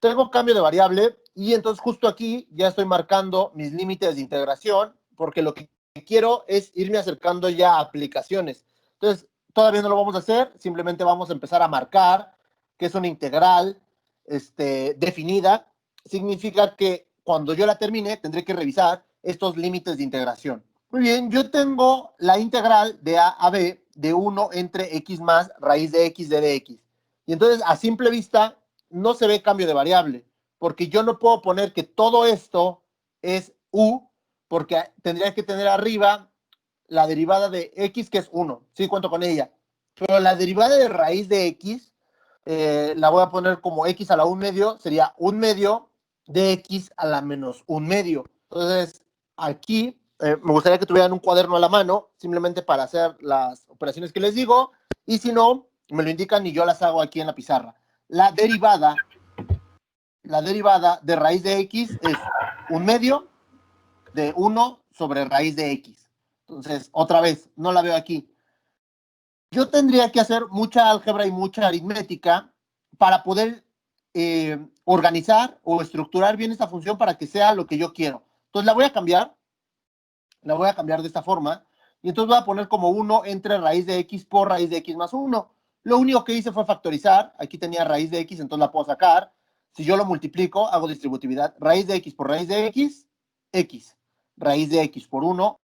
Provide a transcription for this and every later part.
tengo cambio de variable y entonces justo aquí ya estoy marcando mis límites de integración porque lo que quiero es irme acercando ya a aplicaciones. Entonces, todavía no lo vamos a hacer, simplemente vamos a empezar a marcar que es una integral definida. Significa que cuando yo la termine tendré que revisar estos límites de integración. Muy bien, yo tengo la integral de a a b de 1 entre x más raíz de x de dx. Y entonces, a simple vista, no se ve cambio de variable, porque yo no puedo poner que todo esto es u, porque tendría que tener arriba la derivada de x, que es 1. Sí, cuento con ella. Pero la derivada de raíz de x, la voy a poner como x a la 1 medio, sería 1 medio de x a la menos 1 medio. Entonces, aquí me gustaría que tuvieran un cuaderno a la mano, simplemente para hacer las operaciones que les digo, y si no, me lo indican y yo las hago aquí en la pizarra. La derivada de raíz de x es 1 medio de 1 sobre raíz de x. Entonces, otra vez, no la veo aquí. Yo tendría que hacer mucha álgebra y mucha aritmética para poder organizar o estructurar bien esta función para que sea lo que yo quiero. Entonces, la voy a cambiar de esta forma, y entonces voy a poner como 1 entre raíz de x por raíz de x más 1. Lo único que hice fue factorizar, aquí tenía raíz de x, entonces la puedo sacar. Si yo lo multiplico, hago distributividad, raíz de x por raíz de x, x, raíz de x por 1.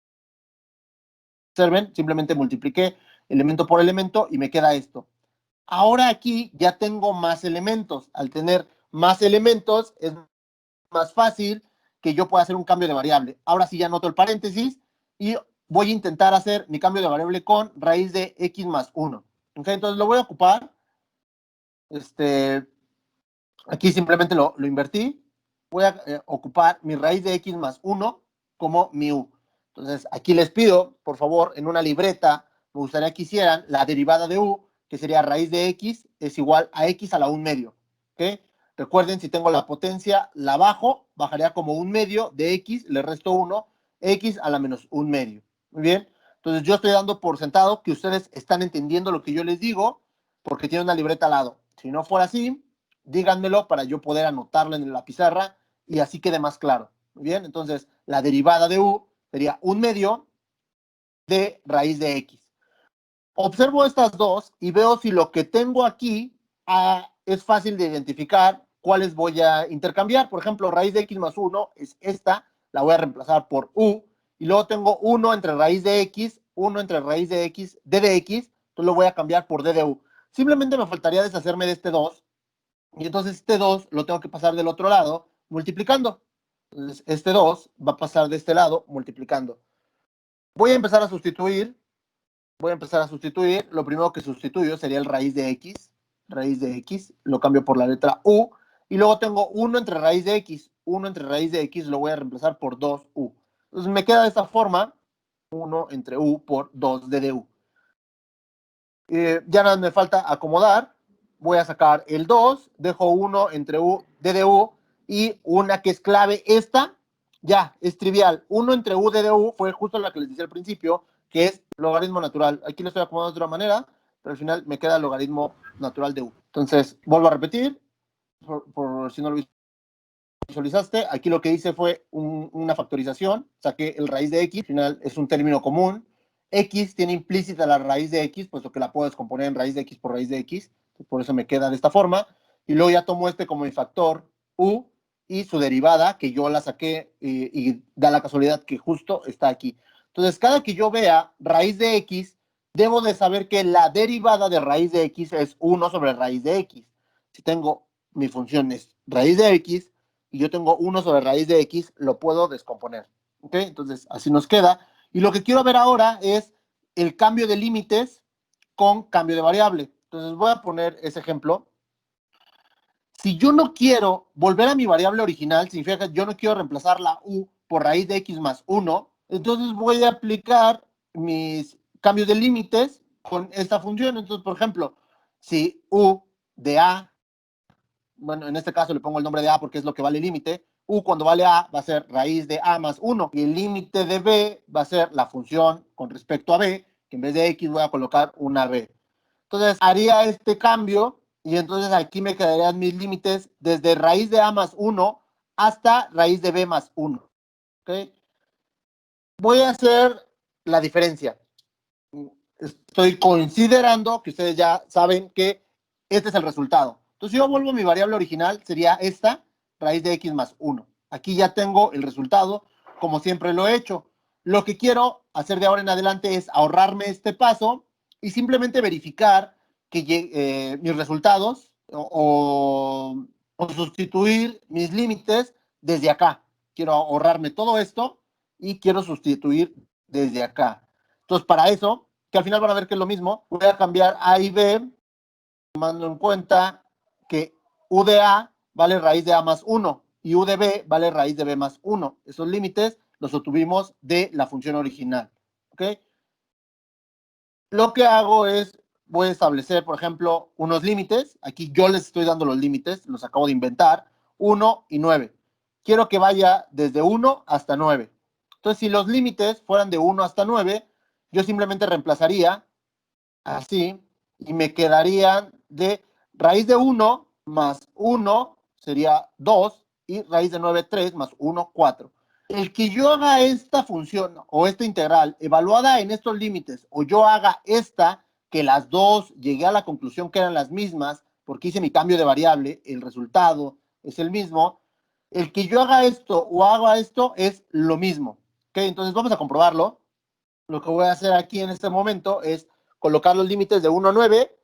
Observen, simplemente multipliqué elemento por elemento y me queda esto. Ahora aquí ya tengo más elementos. Al tener más elementos es más fácil que yo pueda hacer un cambio de variable. Ahora sí ya anoto el paréntesis y voy a intentar hacer mi cambio de variable con raíz de x más 1. ¿Okay? Entonces lo voy a ocupar. Aquí simplemente lo invertí. Voy a ocupar mi raíz de x más 1 como mi u. Entonces aquí les pido, por favor, en una libreta, me gustaría que hicieran la derivada de u, que sería raíz de x es igual a x a la 1 medio. ¿Okay? Recuerden, si tengo la potencia, la bajo, bajaría como 1 medio de x, le resto 1, x a la menos 1 medio. Muy bien. Entonces yo estoy dando por sentado que ustedes están entendiendo lo que yo les digo, porque tienen una libreta al lado. Si no fuera así, díganmelo para yo poder anotarlo en la pizarra y así quede más claro. Muy bien, entonces la derivada de u sería 1 medio de raíz de x. Observo estas dos y veo si lo que tengo aquí es fácil de identificar cuáles voy a intercambiar. Por ejemplo, raíz de x más 1 es esta, la voy a reemplazar por u, y luego tengo 1 entre raíz de x, 1 entre raíz de x, d de x, entonces lo voy a cambiar por d de u. Simplemente me faltaría deshacerme de este 2, y entonces este 2 lo tengo que pasar del otro lado multiplicando. Entonces este 2 va a pasar de este lado multiplicando. Voy a empezar a sustituir. Lo primero que sustituyo sería el raíz de x. Raíz de x, lo cambio por la letra u. Y luego tengo 1 entre raíz de x. 1 entre raíz de x lo voy a reemplazar por 2u. Entonces me queda de esta forma 1 entre u por 2 d de u. Ya nada me falta acomodar. Voy a sacar el 2, dejo 1 entre u, d de u, y una que es clave, esta, ya, es trivial. 1 entre u, d de u fue justo la que les decía al principio, que es logaritmo natural. Aquí lo estoy acomodando de otra manera, pero al final me queda logaritmo natural de u. Entonces, vuelvo a repetir, por si no lo visualizaste, aquí lo que hice fue una factorización, saqué el raíz de x, al final es un término común. X tiene implícita la raíz de x, puesto que la puedo descomponer en raíz de x por raíz de x, por eso me queda de esta forma, y luego ya tomo este como mi factor u y su derivada, que yo la saqué y da la casualidad que justo está aquí. Entonces, cada que yo vea raíz de x, debo de saber que la derivada de raíz de x es 1 sobre raíz de x. Si tengo mi función es raíz de x, y yo tengo 1 sobre raíz de x, lo puedo descomponer. ¿Ok? Entonces, así nos queda. Y lo que quiero ver ahora es el cambio de límites con cambio de variable. Entonces, voy a poner ese ejemplo. Si yo no quiero volver a mi variable original, significa que yo no quiero reemplazar la u por raíz de x más 1, entonces voy a aplicar mis cambios de límites con esta función. Entonces, por ejemplo, si u de a, bueno, en este caso le pongo el nombre de a porque es lo que vale el límite, u cuando vale a va a ser raíz de a más 1, y el límite de b va a ser la función con respecto a b, que en vez de x voy a colocar una b. Entonces haría este cambio Y entonces aquí me quedarían mis límites desde raíz de a más 1 hasta raíz de b más 1. ¿Okay? Voy a hacer la diferencia. Estoy considerando que ustedes ya saben que este es el resultado. Entonces, si yo vuelvo a mi variable original, sería esta, raíz de x más 1. Aquí ya tengo el resultado, como siempre lo he hecho. Lo que quiero hacer de ahora en adelante es ahorrarme este paso y simplemente verificar que mis resultados o sustituir mis límites desde acá. Quiero ahorrarme todo esto y quiero sustituir desde acá. Entonces, para eso, que al final van a ver que es lo mismo, voy a cambiar A y B, tomando en cuenta que U de A vale raíz de A más 1 y U de B vale raíz de B más 1. Esos límites los obtuvimos de la función original. ¿Ok? Lo que hago es, voy a establecer, por ejemplo, unos límites. Aquí yo les estoy dando los límites, los acabo de inventar, 1 y 9. Quiero que vaya desde 1 hasta 9. Entonces, si los límites fueran de 1 hasta 9, yo simplemente reemplazaría así, y me quedarían de raíz de 1 más 1 sería 2 y raíz de 9 3 más 1 4. El que yo haga esta función o esta integral evaluada en estos límites o yo haga esta, que las dos llegué a la conclusión que eran las mismas porque hice mi cambio de variable, el resultado es el mismo, el que yo haga esto o haga esto es lo mismo. ¿Okay? Entonces vamos a comprobarlo. Lo que voy a hacer aquí en este momento es colocar los límites de 1 a 9,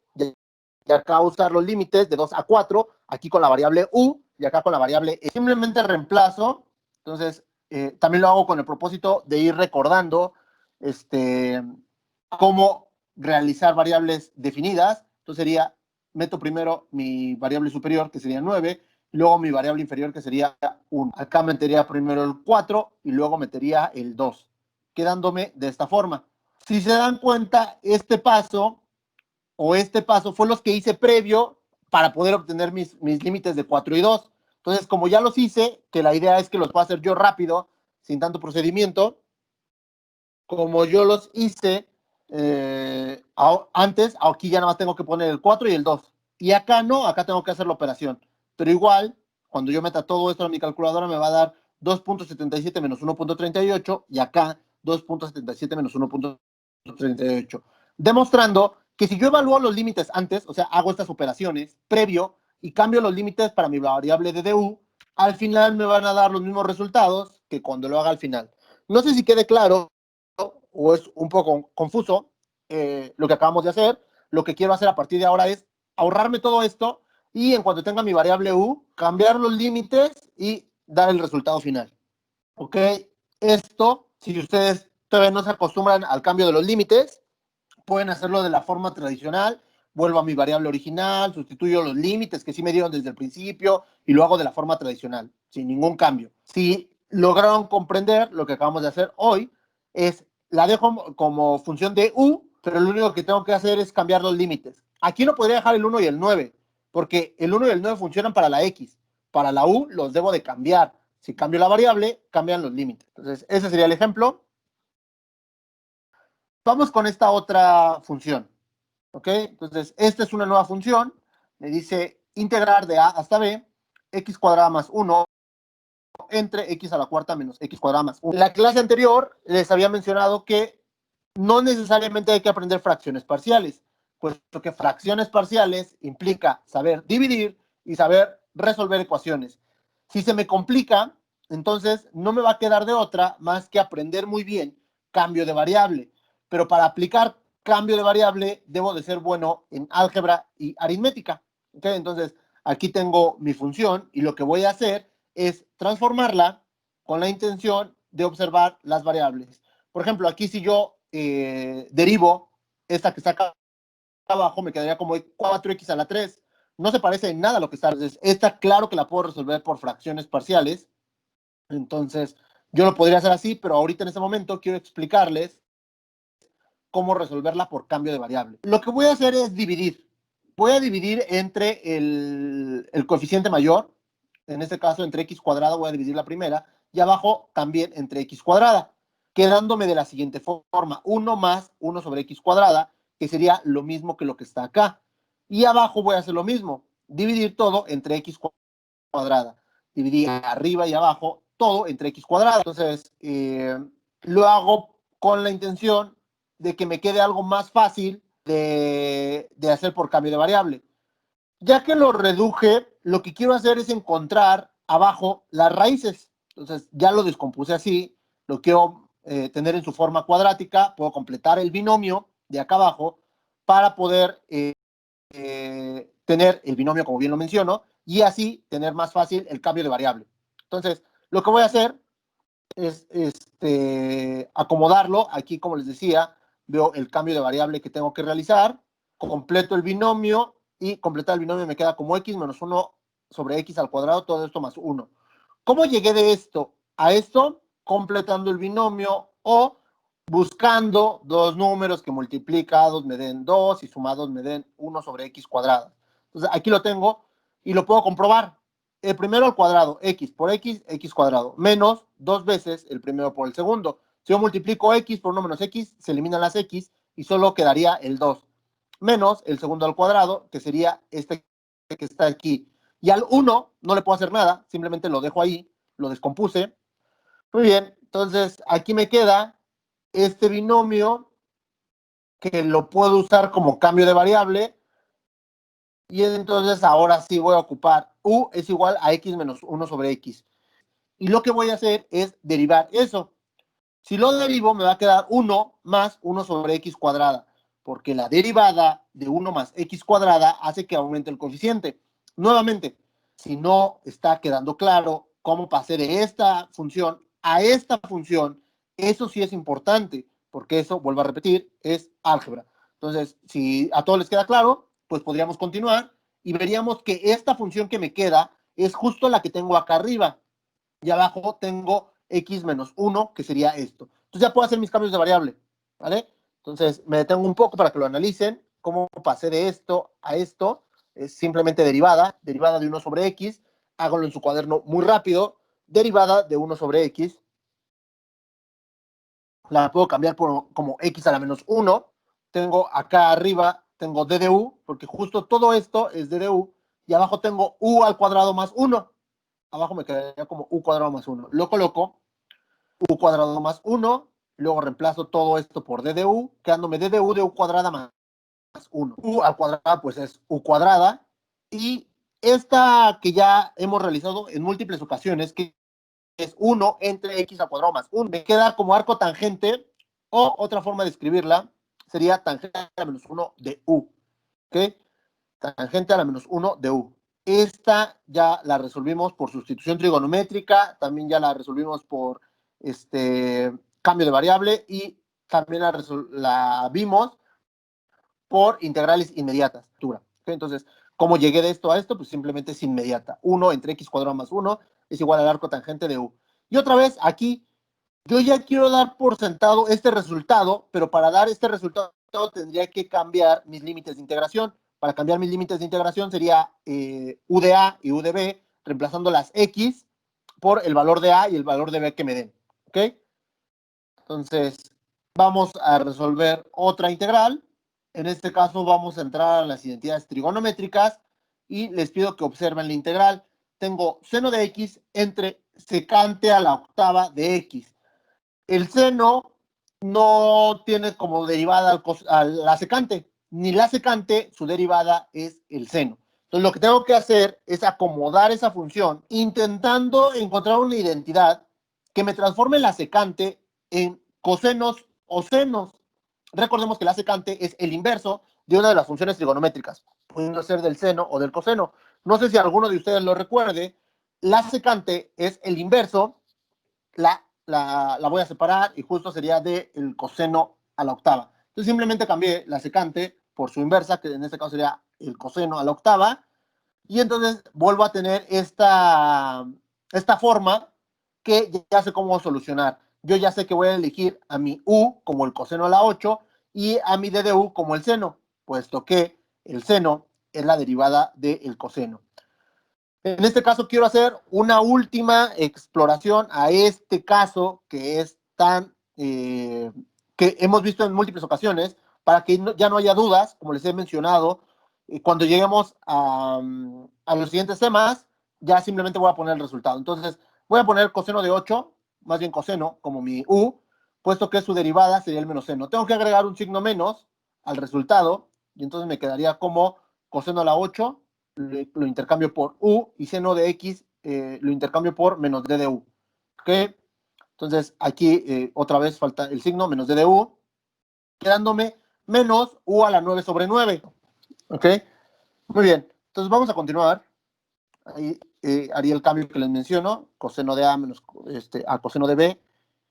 y acá usar los límites de 2 a 4, aquí con la variable u, y acá con la variable e. Simplemente reemplazo, entonces también lo hago con el propósito de ir recordando cómo realizar variables definidas. Entonces sería, meto primero mi variable superior, que sería 9, y luego mi variable inferior, que sería 1. Acá metería primero el 4 y luego metería el 2, quedándome de esta forma. Si se dan cuenta, este paso fue los que hice previo para poder obtener mis límites de 4 y 2. Entonces, como ya los hice, que la idea es que los pueda hacer yo rápido, sin tanto procedimiento, como yo los hice antes, aquí ya nada más tengo que poner el 4 y el 2. Y acá no, acá tengo que hacer la operación. Pero igual, cuando yo meta todo esto en mi calculadora, me va a dar 2.77 menos 1.38 y acá 2.77 menos 1.38. Demostrando que si yo evalúo los límites antes, o sea, hago estas operaciones previo y cambio los límites para mi variable de DU, al final me van a dar los mismos resultados que cuando lo haga al final. No sé si quede claro o es un poco confuso lo que acabamos de hacer. Lo que quiero hacer a partir de ahora es ahorrarme todo esto y en cuanto tenga mi variable u, cambiar los límites y dar el resultado final. ¿Ok? Esto, si ustedes todavía no se acostumbran al cambio de los límites, pueden hacerlo de la forma tradicional. Vuelvo a mi variable original, sustituyo los límites que sí me dieron desde el principio y lo hago de la forma tradicional, sin ningún cambio. Si lograron comprender lo que acabamos de hacer hoy, es la dejo como función de u, pero lo único que tengo que hacer es cambiar los límites. Aquí no podría dejar el 1 y el 9, porque el 1 y el 9 funcionan para la x. Para la u los debo de cambiar. Si cambio la variable, cambian los límites. Entonces, ese sería el ejemplo. Vamos con esta otra función. ¿Ok? Entonces, esta es una nueva función. Me dice integrar de a hasta b, x cuadrada más 1 entre x a la cuarta menos x cuadrada más 1. En la clase anterior les había mencionado que no necesariamente hay que aprender fracciones parciales, puesto que fracciones parciales implica saber dividir y saber resolver ecuaciones. Si se me complica, entonces no me va a quedar de otra más que aprender muy bien cambio de variable. Pero para aplicar cambio de variable debo de ser bueno en álgebra y aritmética. ¿Okay? Entonces aquí tengo mi función y lo que voy a hacer es transformarla con la intención de observar las variables. Por ejemplo, aquí si yo derivo esta que está acá abajo, me quedaría como 4x a la 3. No se parece en nada a lo que está. Entonces, esta claro que la puedo resolver por fracciones parciales. Entonces, yo lo podría hacer así, pero ahorita en este momento quiero explicarles cómo resolverla por cambio de variable. Lo que voy a hacer es dividir. Voy a dividir entre el coeficiente mayor, en este caso entre x cuadrada voy a dividir la primera, y abajo también entre x cuadrada, quedándome de la siguiente forma, 1 más 1 sobre x cuadrada, que sería lo mismo que lo que está acá. Y abajo voy a hacer lo mismo, dividir todo entre x cuadrada. Dividir arriba y abajo todo entre x cuadrada. Entonces, lo hago con la intención de que me quede algo más fácil de hacer por cambio de variable. Ya que lo reduje, lo que quiero hacer es encontrar abajo las raíces. Entonces, ya lo descompuse así, lo quiero tener en su forma cuadrática, puedo completar el binomio de acá abajo para poder tener el binomio, como bien lo menciono, y así tener más fácil el cambio de variable. Entonces, lo que voy a hacer es acomodarlo. Aquí, como les decía, veo el cambio de variable que tengo que realizar, completo el binomio y completar el binomio me queda como x menos 1 sobre x al cuadrado, todo esto más 1. ¿Cómo llegué de esto a esto? Completando el binomio o buscando dos números que multiplicados me den 2 y sumados me den 1 sobre x cuadrada. Entonces, aquí lo tengo y lo puedo comprobar. El primero al cuadrado, x por x, x cuadrado, menos 2 veces el primero por el segundo. Si yo multiplico x por 1 menos x, se eliminan las x y solo quedaría el 2. Menos el segundo al cuadrado, que sería este que está aquí. Y al 1 no le puedo hacer nada, simplemente lo dejo ahí, lo descompuse. Muy bien, entonces aquí me queda este binomio que lo puedo usar como cambio de variable. Y entonces ahora sí voy a ocupar u es igual a x menos 1 sobre x. Y lo que voy a hacer es derivar eso. Si lo derivo, me va a quedar 1 más 1 sobre x cuadrada, porque la derivada de 1 más x cuadrada hace que aumente el coeficiente. Nuevamente, si no está quedando claro cómo pasé de esta función a esta función, eso sí es importante, porque eso, vuelvo a repetir, es álgebra. Entonces, si a todos les queda claro, pues podríamos continuar y veríamos que esta función que me queda es justo la que tengo acá arriba. Y abajo tengo x menos 1, que sería esto. Entonces ya puedo hacer mis cambios de variable, ¿vale? Entonces me detengo un poco para que lo analicen. ¿Cómo pasé de esto a esto? Es simplemente derivada, derivada de 1 sobre x. Háganlo en su cuaderno muy rápido. Derivada de 1 sobre x. La puedo cambiar por como x a la menos 1. Tengo acá arriba, tengo d de u, porque justo todo esto es d de u. Y abajo tengo u al cuadrado más 1. Abajo me quedaría como u cuadrado más 1. Lo coloco u cuadrado más 1, luego reemplazo todo esto por d de u, quedándome d de u cuadrada más 1. U al cuadrado pues es u cuadrada, y esta que ya hemos realizado en múltiples ocasiones, que es 1 entre x al cuadrado más 1, me queda como arco tangente, o otra forma de escribirla sería tangente a la menos 1 de u, ¿ok? Tangente a la menos 1 de u. Esta ya la resolvimos por sustitución trigonométrica, también ya la resolvimos por cambio de variable y también la vimos por integrales inmediatas. Entonces, ¿cómo llegué de esto a esto? Pues simplemente es inmediata. 1 entre x cuadrado más 1 es igual al arco tangente de u. Y otra vez, aquí, yo ya quiero dar por sentado este resultado, pero para dar este resultado tendría que cambiar mis límites de integración. Para cambiar mis límites de integración sería u de a y u de b, reemplazando las x por el valor de a y el valor de b que me den. ¿Ok? Entonces, vamos a resolver otra integral. En este caso vamos a entrar a las identidades trigonométricas y les pido que observen la integral. Tengo seno de x entre secante a la octava de x. El seno no tiene como derivada a la secante, ni la secante, su derivada es el seno. Entonces lo que tengo que hacer es acomodar esa función intentando encontrar una identidad que me transforme la secante en cosenos o senos. Recordemos que la secante es el inverso de una de las funciones trigonométricas, pudiendo ser del seno o del coseno. No sé si alguno de ustedes lo recuerde, la secante es el inverso, la voy a separar y justo sería del coseno a la octava. Entonces simplemente cambié la secante por su inversa, que en este caso sería el coseno a la octava, y entonces vuelvo a tener esta forma que ya sé cómo solucionar. Yo ya sé que voy a elegir a mi u como el coseno a la 8 y a mi d de u como el seno, puesto que el seno es la derivada del coseno. En este caso quiero hacer una última exploración a este caso que es que hemos visto en múltiples ocasiones, para que ya no haya dudas, como les he mencionado, Y cuando lleguemos a los siguientes temas, ya simplemente voy a poner el resultado. Entonces, voy a poner coseno de 8, más bien coseno, como mi u, puesto que su derivada sería el menos seno. Tengo que agregar un signo menos al resultado, y entonces me quedaría como coseno a la 8, lo intercambio por u, y seno de x lo intercambio por menos d de u. ¿Ok? Entonces, aquí otra vez falta el signo menos d de u, quedándome menos u a la 9 sobre 9. ¿Ok? Muy bien. Entonces, vamos a continuar. Ahí haría el cambio que les menciono, coseno de A menos a coseno de B,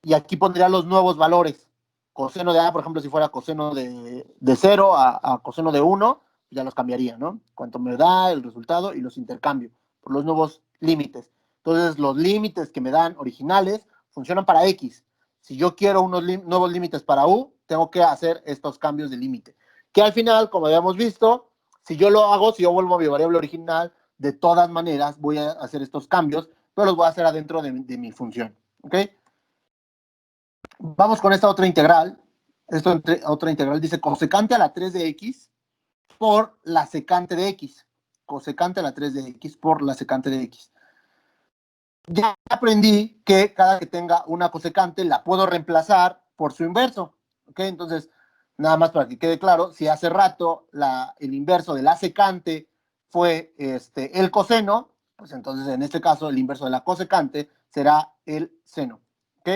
y aquí pondría los nuevos valores. Coseno de A, por ejemplo, si fuera coseno de 0 a coseno de 1, ya los cambiaría, ¿no? Cuánto me da el resultado y los intercambio por los nuevos límites. Entonces, los límites que me dan originales funcionan para X. Si yo quiero unos nuevos límites para U, tengo que hacer estos cambios de límite. Que al final, como habíamos visto, si yo lo hago, si yo vuelvo a mi variable original, de todas maneras voy a hacer estos cambios, pero los voy a hacer adentro de mi función. ¿Ok? Vamos con esta otra integral. Esta otra integral dice cosecante a la 3 de x por la secante de x. Cosecante a la 3 de x por la secante de x. Ya aprendí que cada que tenga una cosecante la puedo reemplazar por su inverso. ¿Ok? Entonces, nada más para que quede claro, si hace rato el inverso de la secante fue el coseno, pues entonces en este caso el inverso de la cosecante será el seno. ¿Ok?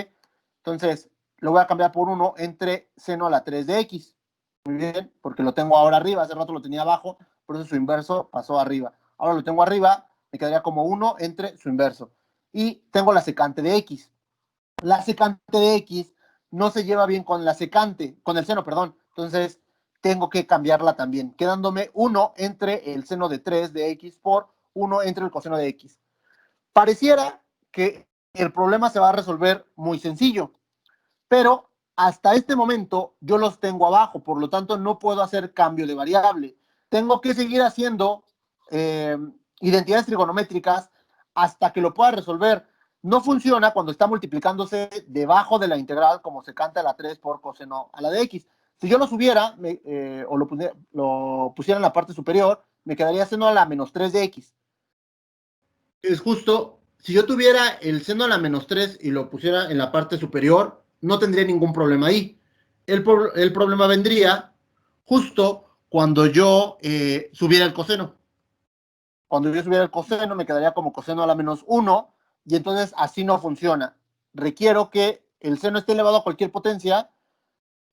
Entonces, lo voy a cambiar por 1 entre seno a la 3 de x. Muy bien, porque lo tengo ahora arriba, hace rato lo tenía abajo, por eso su inverso pasó arriba. Ahora lo tengo arriba, me quedaría como 1 entre su inverso. Y tengo la secante de x. La secante de x no se lleva bien con la secante, con el seno, perdón. Entonces, tengo que cambiarla también, quedándome 1 entre el seno de 3 de x por 1 entre el coseno de x. Pareciera que el problema se va a resolver muy sencillo, pero hasta este momento yo los tengo abajo, por lo tanto no puedo hacer cambio de variable. Tengo que seguir haciendo eh, identidades trigonométricas hasta que lo pueda resolver. No funciona cuando está multiplicándose debajo de la integral, como se canta la 3 por coseno a la de x. Si yo lo subiera o lo pusiera en la parte superior, me quedaría seno a la menos 3 de x. Es justo, si yo tuviera el seno a la menos 3 y lo pusiera en la parte superior, no tendría ningún problema ahí. El problema vendría justo cuando yo subiera el coseno. Cuando yo subiera el coseno, me quedaría como coseno a la menos 1, y entonces así no funciona. Requiero que el seno esté elevado a cualquier potencia,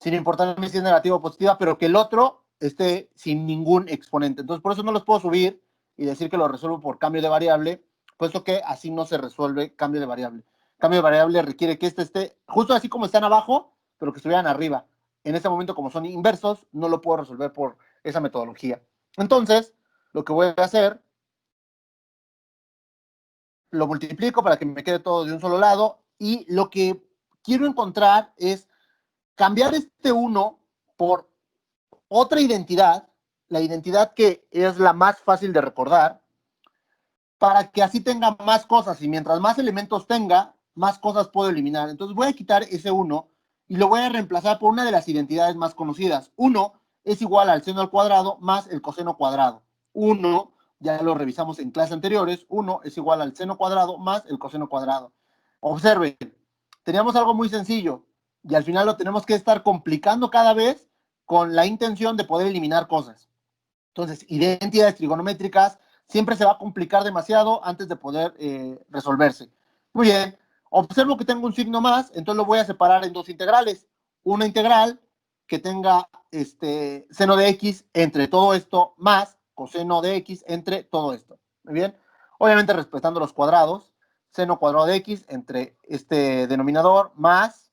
sin importar si es negativa o positiva, pero que el otro esté sin ningún exponente. Entonces, por eso no los puedo subir y decir que lo resuelvo por cambio de variable, puesto que así no se resuelve cambio de variable. Cambio de variable requiere que este esté justo así como están abajo, pero que estuvieran arriba. En este momento, como son inversos, no lo puedo resolver por esa metodología. Entonces, lo que voy a hacer, lo multiplico para que me quede todo de un solo lado, y lo que quiero encontrar es cambiar este 1 por otra identidad, la identidad que es la más fácil de recordar, para que así tenga más cosas, y mientras más elementos tenga, más cosas puedo eliminar. Entonces voy a quitar ese 1 y lo voy a reemplazar por una de las identidades más conocidas. 1 es igual al seno al cuadrado más el coseno cuadrado. 1, ya lo revisamos en clases anteriores, 1 es igual al seno cuadrado más el coseno cuadrado. Observen, teníamos algo muy sencillo y al final lo tenemos que estar complicando cada vez con la intención de poder eliminar cosas. Entonces, identidades trigonométricas siempre se va a complicar demasiado antes de poder resolverse. Muy bien, observo que tengo un signo más, entonces lo voy a separar en dos integrales. Una integral que tenga seno de x entre todo esto más coseno de x entre todo esto. Muy bien, obviamente respetando los cuadrados, seno cuadrado de x entre este denominador más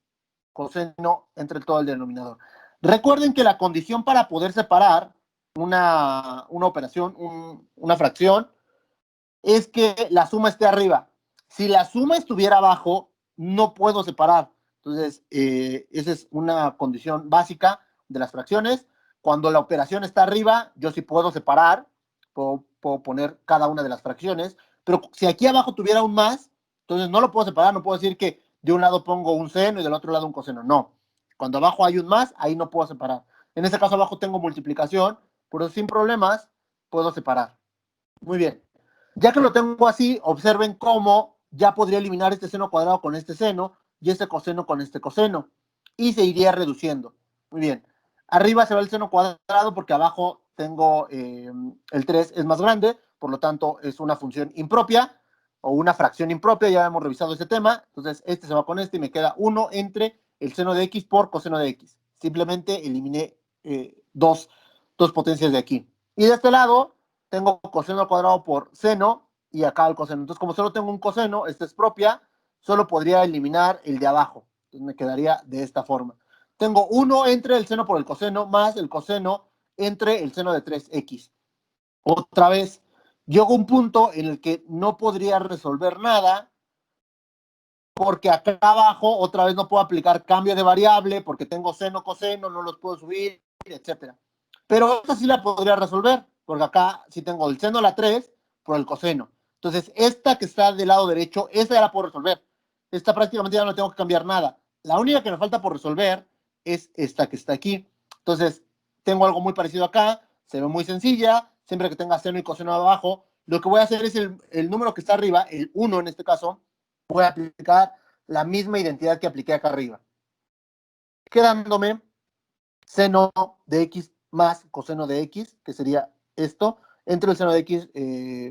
coseno entre todo el denominador. Recuerden que la condición para poder separar una operación, una fracción, es que la suma esté arriba. Si la suma estuviera abajo, no puedo separar. Entonces, esa es una condición básica de las fracciones. Cuando la operación está arriba, yo sí puedo separar, puedo poner cada una de las fracciones, pero si aquí abajo tuviera un más, entonces no lo puedo separar, no puedo decir que de un lado pongo un seno y del otro lado un coseno, no. Cuando abajo hay un más, ahí no puedo separar. En este caso abajo tengo multiplicación, pero sin problemas puedo separar. Muy bien. Ya que lo tengo así, observen cómo ya podría eliminar este seno cuadrado con este seno y este coseno con este coseno. Y se iría reduciendo. Muy bien. Arriba se va el seno cuadrado porque abajo tengo el 3 es más grande, por lo tanto es una función impropia o una fracción impropia, ya hemos revisado ese tema. Entonces este se va con este y me queda 1 entre el seno de x por coseno de x. Simplemente eliminé dos potencias de aquí. Y de este lado tengo coseno al cuadrado por seno y acá el coseno. Entonces, como solo tengo un coseno, esta es propia, solo podría eliminar el de abajo. Entonces me quedaría de esta forma. Tengo 1 entre el seno por el coseno más el coseno entre el seno de 3x. Otra vez, llego a un punto en el que no podría resolver nada porque acá abajo otra vez no puedo aplicar cambio de variable porque tengo seno, coseno, no los puedo subir, etcétera. Pero esta sí la podría resolver, porque acá sí tengo el seno a la 3 por el coseno. Entonces, esta que está del lado derecho, esta ya la puedo resolver. Esta prácticamente ya no tengo que cambiar nada. La única que me falta por resolver es esta que está aquí. Entonces, tengo algo muy parecido acá, se ve muy sencilla, siempre que tenga seno y coseno abajo, lo que voy a hacer es el número que está arriba, el 1 en este caso, voy a aplicar la misma identidad que apliqué acá arriba, quedándome seno de x más coseno de x, que sería esto, entre el seno de x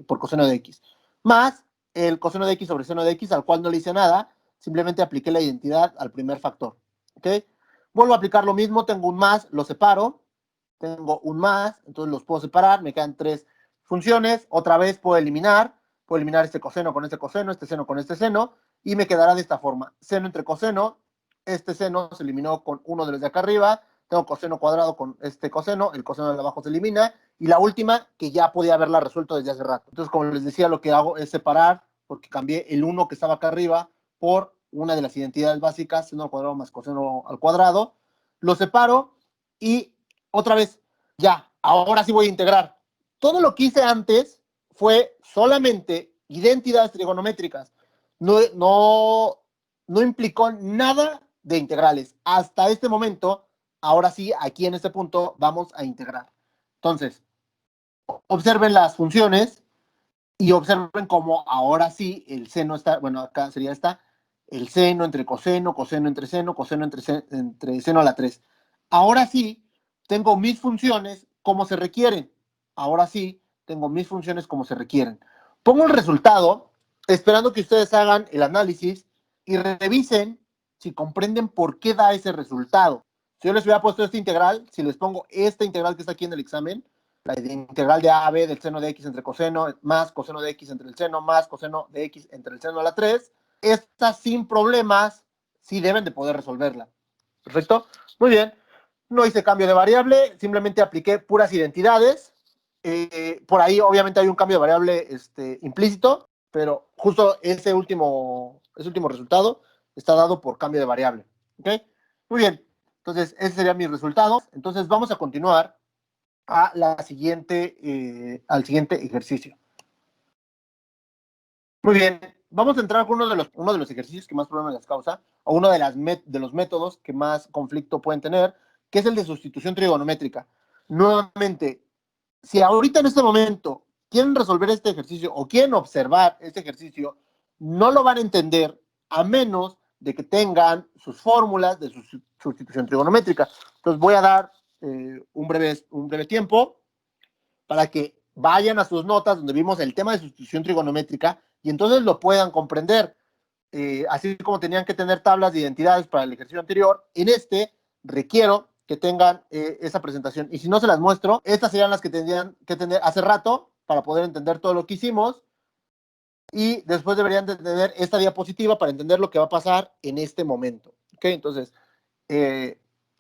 por coseno de x, más el coseno de x sobre seno de x, al cual no le hice nada, simplemente apliqué la identidad al primer factor. ¿Ok? Vuelvo a aplicar lo mismo, tengo un más, lo separo, tengo un más, entonces los puedo separar, me quedan 3 funciones, otra vez puedo eliminar este coseno con este coseno, este seno con este seno, y me quedará de esta forma, seno entre coseno, este seno se eliminó con uno de los de acá arriba, tengo coseno cuadrado con este coseno, el coseno de abajo se elimina, y la última, que ya podía haberla resuelto desde hace rato. Entonces, como les decía, lo que hago es separar, porque cambié el 1 que estaba acá arriba por una de las identidades básicas, seno al cuadrado más coseno al cuadrado, lo separo, y otra vez, ya, ahora sí voy a integrar. Todo lo que hice antes fue solamente identidades trigonométricas. No implicó nada de integrales. Hasta este momento, ahora sí, aquí en este punto, vamos a integrar. Entonces, observen las funciones y observen cómo ahora sí el seno está, bueno, acá sería esta, el seno entre coseno, coseno entre seno, coseno entre seno a la 3. Ahora sí, tengo mis funciones como se requieren. Ahora sí, tengo mis funciones como se requieren. Pongo el resultado, esperando que ustedes hagan el análisis y revisen si comprenden por qué da ese resultado. Si yo les hubiera puesto esta integral, si les pongo esta integral que está aquí en el examen, la integral de a a b del seno de x entre coseno más coseno de x entre el seno más coseno de x entre el seno a la 3, esta sin problemas sí deben de poder resolverla. ¿Perfecto? Muy bien. No hice cambio de variable, simplemente apliqué puras identidades. Por ahí obviamente hay un cambio de variable implícito, pero justo ese último resultado está dado por cambio de variable. ¿Ok? Muy bien. Entonces, ese sería mi resultado. Entonces, vamos a continuar al siguiente ejercicio. Muy bien, vamos a entrar con uno de los ejercicios que más problemas les causa, o uno de los métodos que más conflicto pueden tener, que es el de sustitución trigonométrica. Nuevamente, si ahorita en este momento quieren resolver este ejercicio o quieren observar este ejercicio, no lo van a entender a menos de que tengan sus fórmulas de sustitución trigonométrica. Entonces voy a dar un breve tiempo para que vayan a sus notas donde vimos el tema de sustitución trigonométrica y entonces lo puedan comprender. Así como tenían que tener tablas de identidades para el ejercicio anterior, en este requiero que tengan esa presentación. Y si no se las muestro, estas serían las que tendrían que tener hace rato para poder entender todo lo que hicimos. Y después deberían de tener esta diapositiva para entender lo que va a pasar en este momento. ¿Ok? Entonces,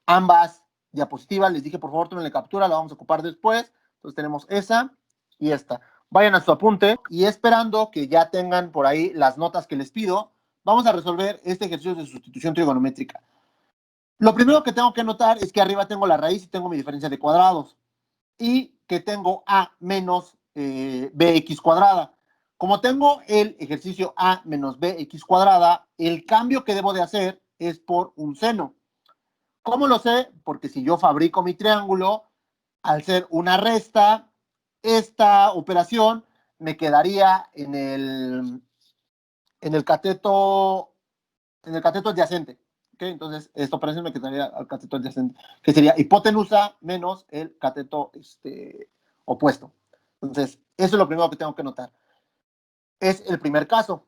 ambas diapositivas, les dije, por favor, tomen la captura, la vamos a ocupar después. Entonces tenemos esa y esta. Vayan a su apunte y esperando que ya tengan por ahí las notas que les pido, vamos a resolver este ejercicio de sustitución trigonométrica. Lo primero que tengo que notar es que arriba tengo la raíz y tengo mi diferencia de cuadrados y que tengo a menos bx cuadrada. Como tengo el ejercicio a menos bx cuadrada, el cambio que debo de hacer es por un seno. ¿Cómo lo sé? Porque si yo fabrico mi triángulo, al ser una resta, esta operación me quedaría en el cateto adyacente. ¿Okay? Entonces, esta operación me quedaría al cateto adyacente, que sería hipotenusa menos el cateto opuesto. Entonces, eso es lo primero que tengo que notar. Es el primer caso.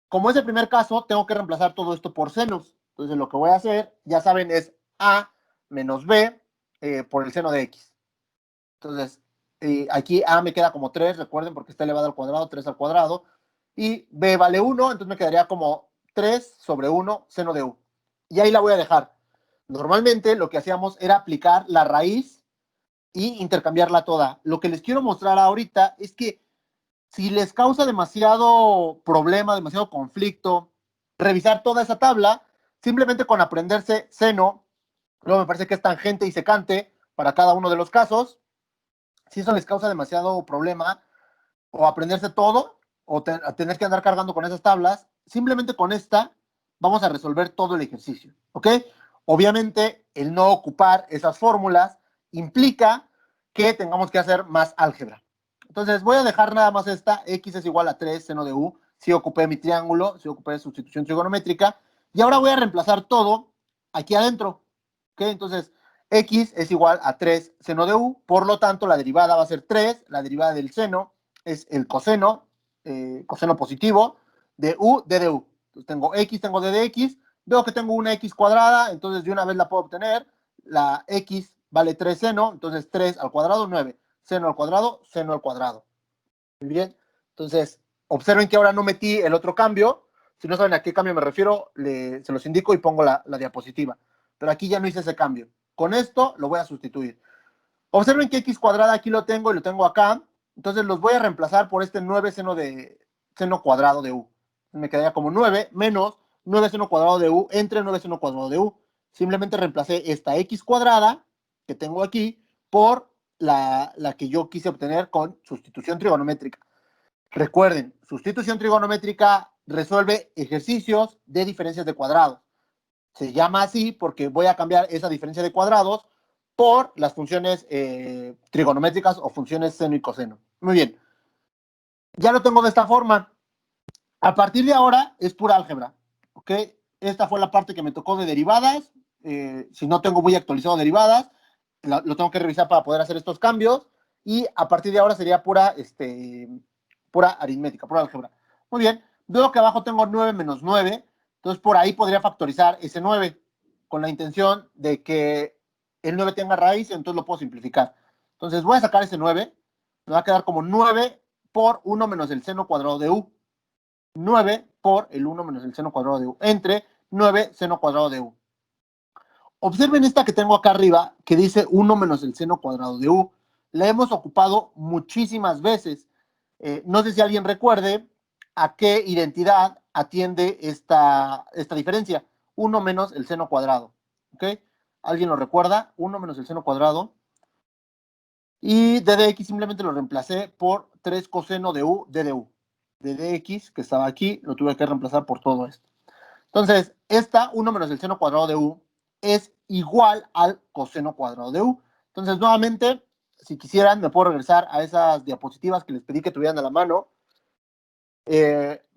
Como es el primer caso, tengo que reemplazar todo esto por senos. Entonces, lo que voy a hacer, ya saben, es A menos B por el seno de X. Entonces, aquí A me queda como 3, recuerden, porque está elevado al cuadrado, 3 al cuadrado. Y B vale 1, entonces me quedaría como 3 sobre 1 seno de U. Y ahí la voy a dejar. Normalmente lo que hacíamos era aplicar la raíz y intercambiarla toda. Lo que les quiero mostrar ahorita es que si les causa demasiado problema, demasiado conflicto, revisar toda esa tabla, simplemente con aprenderse seno, luego me parece que es tangente y secante para cada uno de los casos, si eso les causa demasiado problema, o aprenderse todo, o tener que andar cargando con esas tablas, simplemente con esta vamos a resolver todo el ejercicio, ¿ok? Obviamente, el no ocupar esas fórmulas implica que tengamos que hacer más álgebra. Entonces, voy a dejar nada más esta, x es igual a 3 seno de u, si ocupé mi triángulo, si ocupé sustitución trigonométrica, y ahora voy a reemplazar todo aquí adentro, ¿ok? Entonces, x es igual a 3 seno de u, por lo tanto, la derivada va a ser 3, la derivada del seno es el coseno, coseno positivo, de u de du. Entonces tengo x, tengo d de x, veo que tengo una x cuadrada, entonces de una vez la puedo obtener, la x vale 3 seno, entonces 3 al cuadrado, 9, seno al cuadrado, seno al cuadrado. Muy bien, entonces observen que ahora no metí el otro cambio, si no saben a qué cambio me refiero, se los indico y pongo la diapositiva, pero aquí ya no hice ese cambio. Con esto lo voy a sustituir. Observen que x cuadrada aquí lo tengo y lo tengo acá. Entonces los voy a reemplazar por este 9 seno cuadrado de u. Me quedaría como 9 menos 9 seno cuadrado de u entre 9 seno cuadrado de u. Simplemente reemplacé esta x cuadrada que tengo aquí por la que yo quise obtener con sustitución trigonométrica. Recuerden, sustitución trigonométrica resuelve ejercicios de diferencias de cuadrados. Se llama así porque voy a cambiar esa diferencia de cuadrados por las funciones trigonométricas o funciones seno y coseno. Muy bien. Ya lo tengo de esta forma. A partir de ahora es pura álgebra. ¿Ok? Esta fue la parte que me tocó de derivadas. Si no tengo muy actualizado derivadas, lo tengo que revisar para poder hacer estos cambios. Y a partir de ahora sería pura aritmética, pura álgebra. Muy bien. Veo que abajo tengo 9 menos 9. Entonces por ahí podría factorizar ese 9 con la intención de que el 9 tenga raíz, entonces lo puedo simplificar. Entonces voy a sacar ese 9. Me va a quedar como 9 por 1 menos el seno cuadrado de u. 9 por el 1 menos el seno cuadrado de u, entre 9 seno cuadrado de u. Observen esta que tengo acá arriba, que dice 1 menos el seno cuadrado de u. La hemos ocupado muchísimas veces. No sé si alguien recuerde a qué identidad atiende esta diferencia. 1 menos el seno cuadrado. ¿Ok? ¿Alguien lo recuerda? 1 menos el seno cuadrado. Y d de x simplemente lo reemplacé por 3 coseno de u d de u. D de x, que estaba aquí, lo tuve que reemplazar por todo esto. Entonces, esta 1 menos el seno cuadrado de u es igual al coseno cuadrado de u. Entonces, nuevamente, si quisieran, me puedo regresar a esas diapositivas que les pedí que tuvieran a la mano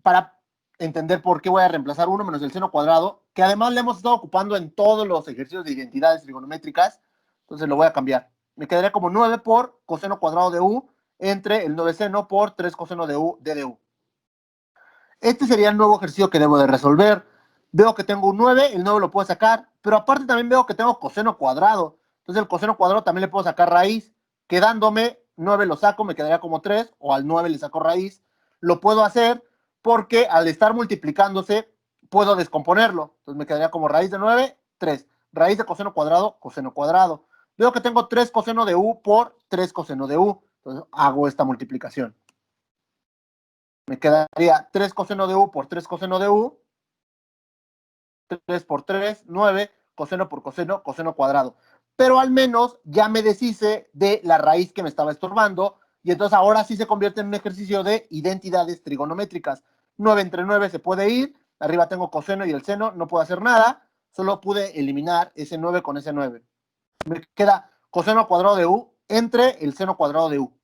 para entender por qué voy a reemplazar 1 menos el seno cuadrado, que además le hemos estado ocupando en todos los ejercicios de identidades trigonométricas. Entonces, lo voy a cambiar. Me quedaría como 9 por coseno cuadrado de u entre el 9 seno por 3 coseno de u d de u. Este sería el nuevo ejercicio que debo de resolver. Veo que tengo un 9, el 9 lo puedo sacar, pero aparte también veo que tengo coseno cuadrado. Entonces el coseno cuadrado también le puedo sacar raíz. Quedándome 9 lo saco, me quedaría como 3, o al 9 le saco raíz. Lo puedo hacer porque al estar multiplicándose, puedo descomponerlo. Entonces me quedaría como raíz de 9, 3. Raíz de coseno cuadrado, coseno cuadrado. Veo que tengo 3 coseno de u por 3 coseno de u. Entonces hago esta multiplicación. Me quedaría 3 coseno de u por 3 coseno de u. 3 por 3, 9, coseno por coseno, coseno cuadrado. Pero al menos ya me deshice de la raíz que me estaba estorbando y entonces ahora sí se convierte en un ejercicio de identidades trigonométricas. 9 entre 9 se puede ir, arriba tengo coseno y el seno, no puedo hacer nada, solo pude eliminar ese 9 con ese 9. Me queda coseno cuadrado de u entre el seno cuadrado de u.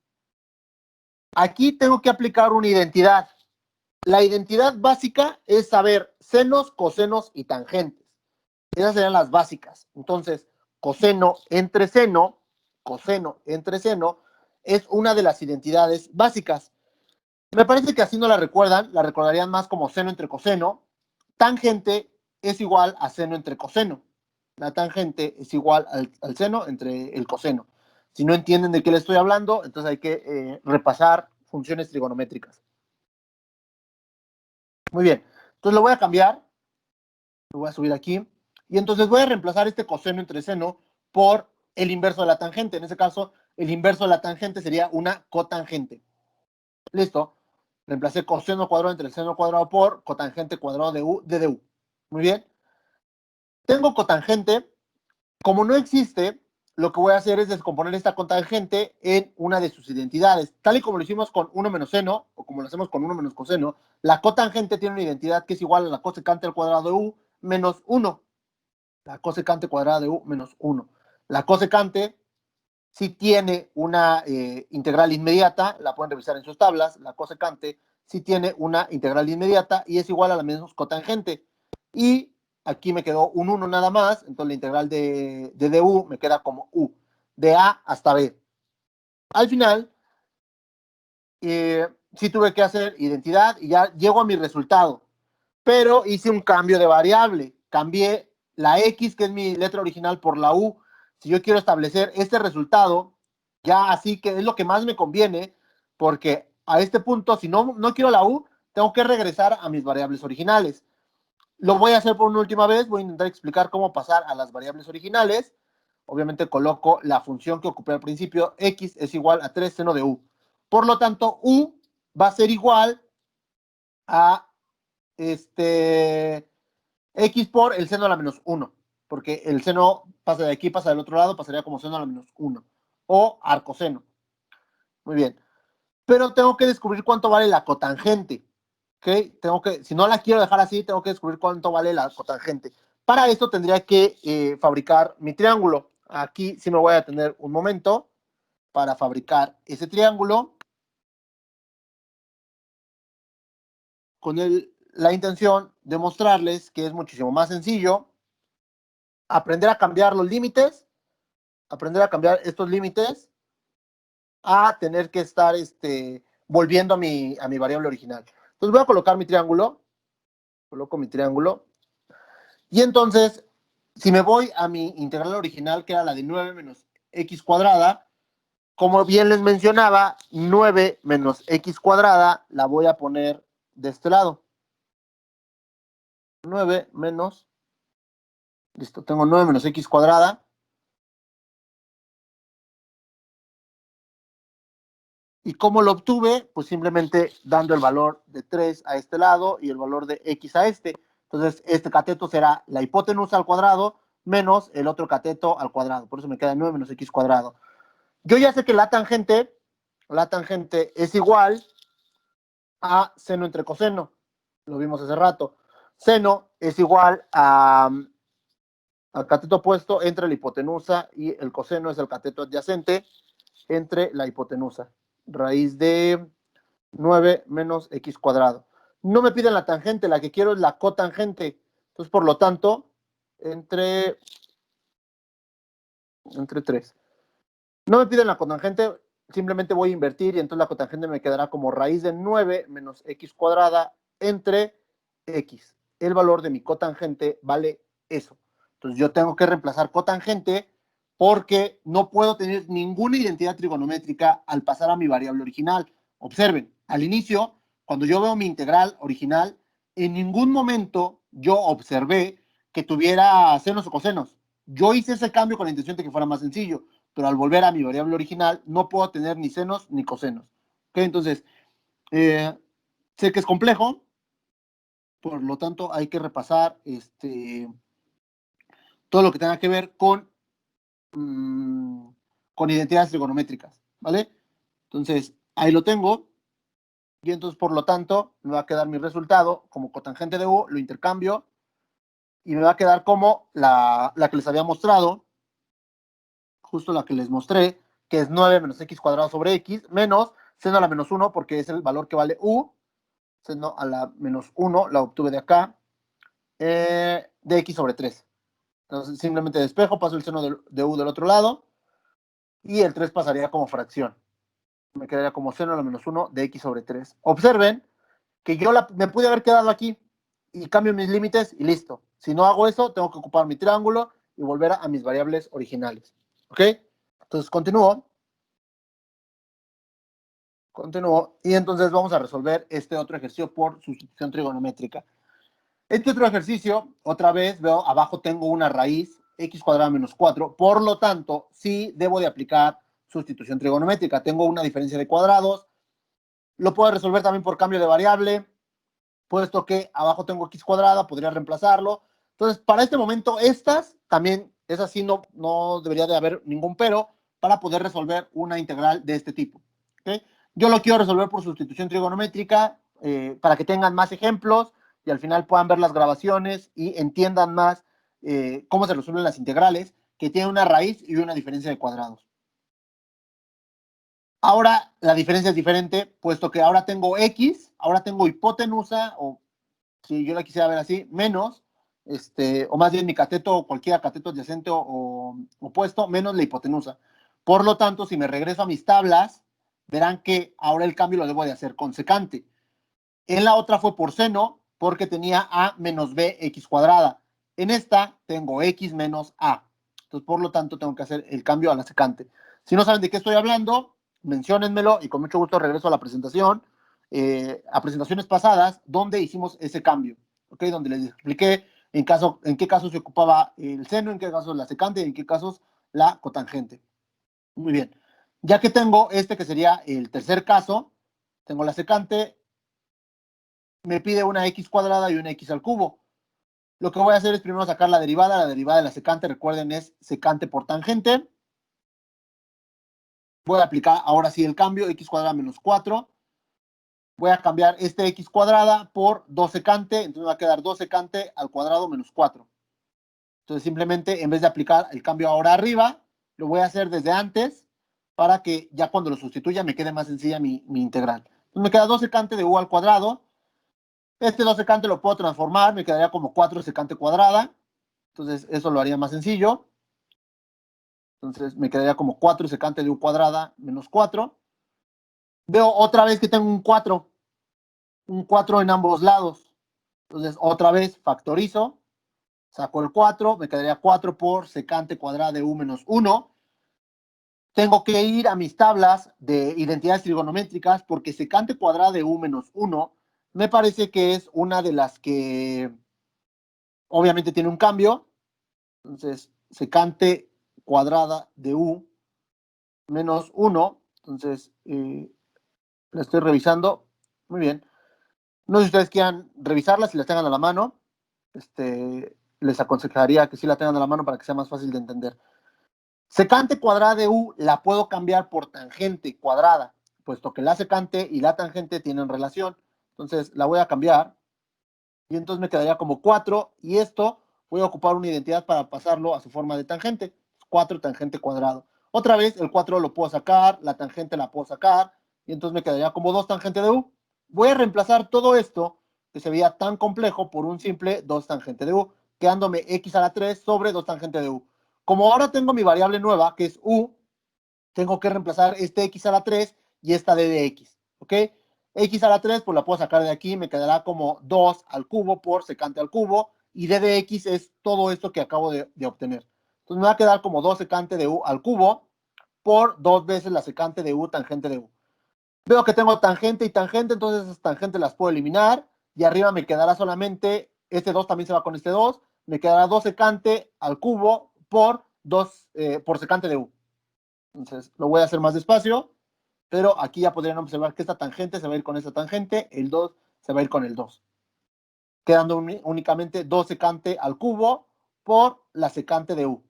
Aquí tengo que aplicar una identidad. La identidad básica es saber senos, cosenos y tangentes. Esas serían las básicas. Entonces, coseno entre seno, es una de las identidades básicas. Me parece que así no la recuerdan, la recordarían más como seno entre coseno. Tangente es igual a seno entre coseno. La tangente es igual al seno entre el coseno. Si no entienden de qué les estoy hablando, entonces hay que repasar funciones trigonométricas. Muy bien, entonces lo voy a cambiar, lo voy a subir aquí, y entonces voy a reemplazar este coseno entre seno por el inverso de la tangente. En este caso, el inverso de la tangente sería una cotangente. Listo. Reemplacé coseno cuadrado entre el seno cuadrado por cotangente cuadrado de u de du. Muy bien. Tengo cotangente. Como no existe, lo que voy a hacer es descomponer esta cotangente en una de sus identidades. Tal y como lo hicimos con 1 menos seno, o como lo hacemos con 1 menos coseno, la cotangente tiene una identidad que es igual a la cosecante al cuadrado de u menos 1. La cosecante cuadrada de u menos 1. La cosecante sí tiene una integral inmediata, la pueden revisar en sus tablas, la cosecante sí tiene una integral inmediata y es igual a la menos cotangente. Y aquí me quedó un 1 nada más, entonces la integral de du me queda como u, de a hasta b. Al final, sí tuve que hacer identidad y ya llego a mi resultado, pero hice un cambio de variable, cambié la x, que es mi letra original, por la u. Si yo quiero establecer este resultado, ya así que es lo que más me conviene, porque a este punto, si no quiero la u, tengo que regresar a mis variables originales. Lo voy a hacer por una última vez, voy a intentar explicar cómo pasar a las variables originales. Obviamente coloco la función que ocupé al principio, x es igual a 3 seno de u. Por lo tanto, u va a ser igual a x por el seno a la menos 1, porque el seno pasa de aquí, pasa del otro lado, pasaría como seno a la menos 1, o arcoseno. Muy bien. Pero tengo que descubrir cuánto vale la cotangente. ¿Okay? Si no la quiero dejar así, tengo que descubrir cuánto vale la cotangente. Para esto tendría que fabricar mi triángulo. Aquí sí me voy a tener un momento para fabricar ese triángulo con la intención de mostrarles que es muchísimo más sencillo aprender a cambiar los límites, aprender a cambiar estos límites, a tener que estar volviendo a mi variable original. Entonces voy a colocar mi triángulo, coloco mi triángulo, y entonces, si me voy a mi integral original, que era la de 9 menos x cuadrada, como bien les mencionaba, 9 menos x cuadrada la voy a poner de este lado. 9 menos, listo, tengo 9 menos x cuadrada. ¿Y cómo lo obtuve? Pues simplemente dando el valor de 3 a este lado y el valor de x a este. Entonces, este cateto será la hipotenusa al cuadrado menos el otro cateto al cuadrado. Por eso me queda 9 menos x cuadrado. Yo ya sé que la tangente es igual a seno entre coseno. Lo vimos hace rato. Seno es igual al cateto opuesto entre la hipotenusa y el coseno es el cateto adyacente entre la hipotenusa. Raíz de 9 menos x cuadrado. No me piden la tangente, la que quiero es la cotangente. Entonces, por lo tanto, entre 3. No me piden la cotangente, simplemente voy a invertir y entonces la cotangente me quedará como raíz de 9 menos x cuadrada entre x. El valor de mi cotangente vale eso. Entonces yo tengo que reemplazar cotangente porque no puedo tener ninguna identidad trigonométrica al pasar a mi variable original. Observen, al inicio, cuando yo veo mi integral original, en ningún momento yo observé que tuviera senos o cosenos. Yo hice ese cambio con la intención de que fuera más sencillo, pero al volver a mi variable original no puedo tener ni senos ni cosenos. ¿Okay? Entonces, sé que es complejo, por lo tanto hay que repasar todo lo que tenga que ver con identidades trigonométricas, ¿vale? Entonces, ahí lo tengo, y entonces, por lo tanto, me va a quedar mi resultado como cotangente de u, lo intercambio, y me va a quedar como la que les había mostrado, justo la que les mostré, que es 9 menos x cuadrado sobre x, menos seno a la menos 1 porque es el valor que vale u, seno a la menos 1 la obtuve de acá, de x sobre 3. Entonces simplemente despejo, paso el seno de u del otro lado, y el 3 pasaría como fracción. Me quedaría como seno a la menos 1 de x sobre 3. Observen que yo me pude haber quedado aquí y cambio mis límites y listo. Si no hago eso, tengo que ocupar mi triángulo y volver a mis variables originales. ¿Ok? Entonces continúo. Continúo. Y entonces vamos a resolver este otro ejercicio por sustitución trigonométrica. Este otro ejercicio, otra vez veo abajo tengo una raíz, x cuadrada menos 4. Por lo tanto, sí debo de aplicar sustitución trigonométrica. Tengo una diferencia de cuadrados. Lo puedo resolver también por cambio de variable, puesto que abajo tengo x cuadrada, podría reemplazarlo. Entonces, para este momento, estas también, es así, no debería de haber ningún pero para poder resolver una integral de este tipo. ¿Okay? Yo lo quiero resolver por sustitución trigonométrica, para que tengan más ejemplos y al final puedan ver las grabaciones y entiendan más cómo se resuelven las integrales, que tienen una raíz y una diferencia de cuadrados. Ahora la diferencia es diferente, puesto que ahora tengo x, ahora tengo hipotenusa, o si yo la quisiera ver así, menos, o más bien mi cateto, cualquier cateto adyacente o opuesto, menos la hipotenusa. Por lo tanto, si me regreso a mis tablas, verán que ahora el cambio lo debo de hacer con secante. En la otra fue por seno, porque tenía a menos b x cuadrada. En esta tengo x menos a. Entonces, por lo tanto, tengo que hacer el cambio a la secante. Si no saben de qué estoy hablando, menciónenmelo y con mucho gusto regreso a la presentación, a presentaciones pasadas, donde hicimos ese cambio, ¿ok? Donde les expliqué en qué casos se ocupaba el seno, en qué casos la secante y en qué casos la cotangente. Muy bien. Ya que tengo que sería el tercer caso, tengo la secante, me pide una x cuadrada y una x al cubo. Lo que voy a hacer es primero sacar la derivada de la secante, recuerden, es secante por tangente. Voy a aplicar ahora sí el cambio, x cuadrada menos 4. Voy a cambiar este x cuadrada por 2 secante, entonces me va a quedar 2 secante al cuadrado menos 4. Entonces simplemente, en vez de aplicar el cambio ahora arriba, lo voy a hacer desde antes, para que ya cuando lo sustituya me quede más sencilla mi integral. Entonces me queda 2 secante de u al cuadrado. Este 2 secante lo puedo transformar, me quedaría como 4 secante cuadrada. Entonces eso lo haría más sencillo. Entonces me quedaría como 4 secante de u cuadrada menos 4. Veo otra vez que tengo un 4 en ambos lados. Entonces otra vez factorizo, saco el 4, me quedaría 4 por secante cuadrada de u menos 1. Tengo que ir a mis tablas de identidades trigonométricas, porque secante cuadrada de u menos 1 me parece que es una de las que obviamente tiene un cambio. Entonces, secante cuadrada de u menos 1. Entonces, la estoy revisando. Muy bien. No sé si ustedes quieran revisarla, si la tengan a la mano. Les aconsejaría que sí la tengan a la mano para que sea más fácil de entender. Secante cuadrada de u la puedo cambiar por tangente cuadrada, puesto que la secante y la tangente tienen relación. Entonces, la voy a cambiar y entonces me quedaría como 4, y esto voy a ocupar una identidad para pasarlo a su forma de tangente, 4 tangente cuadrado. Otra vez el 4 lo puedo sacar, la tangente la puedo sacar, y entonces me quedaría como 2 tangente de u. Voy a reemplazar todo esto, que se veía tan complejo, por un simple 2 tangente de u, quedándome x a la 3 sobre 2 tangente de u. Como ahora tengo mi variable nueva, que es u, tengo que reemplazar este x a la 3 y esta d de x, ¿ok? X a la 3, pues la puedo sacar de aquí, me quedará como 2 al cubo por secante al cubo, y d de x es todo esto que acabo de obtener. Entonces me va a quedar como 2 secante de u al cubo por 2 veces la secante de u tangente de u. Veo que tengo tangente y tangente, entonces esas tangentes las puedo eliminar, y arriba me quedará solamente, este 2 también se va con este 2, me quedará 2 secante al cubo por 2, por secante de u. Entonces lo voy a hacer más despacio, pero aquí ya podrían observar que esta tangente se va a ir con esta tangente, el 2 se va a ir con el 2, quedando únicamente 2 secante al cubo por la secante de u.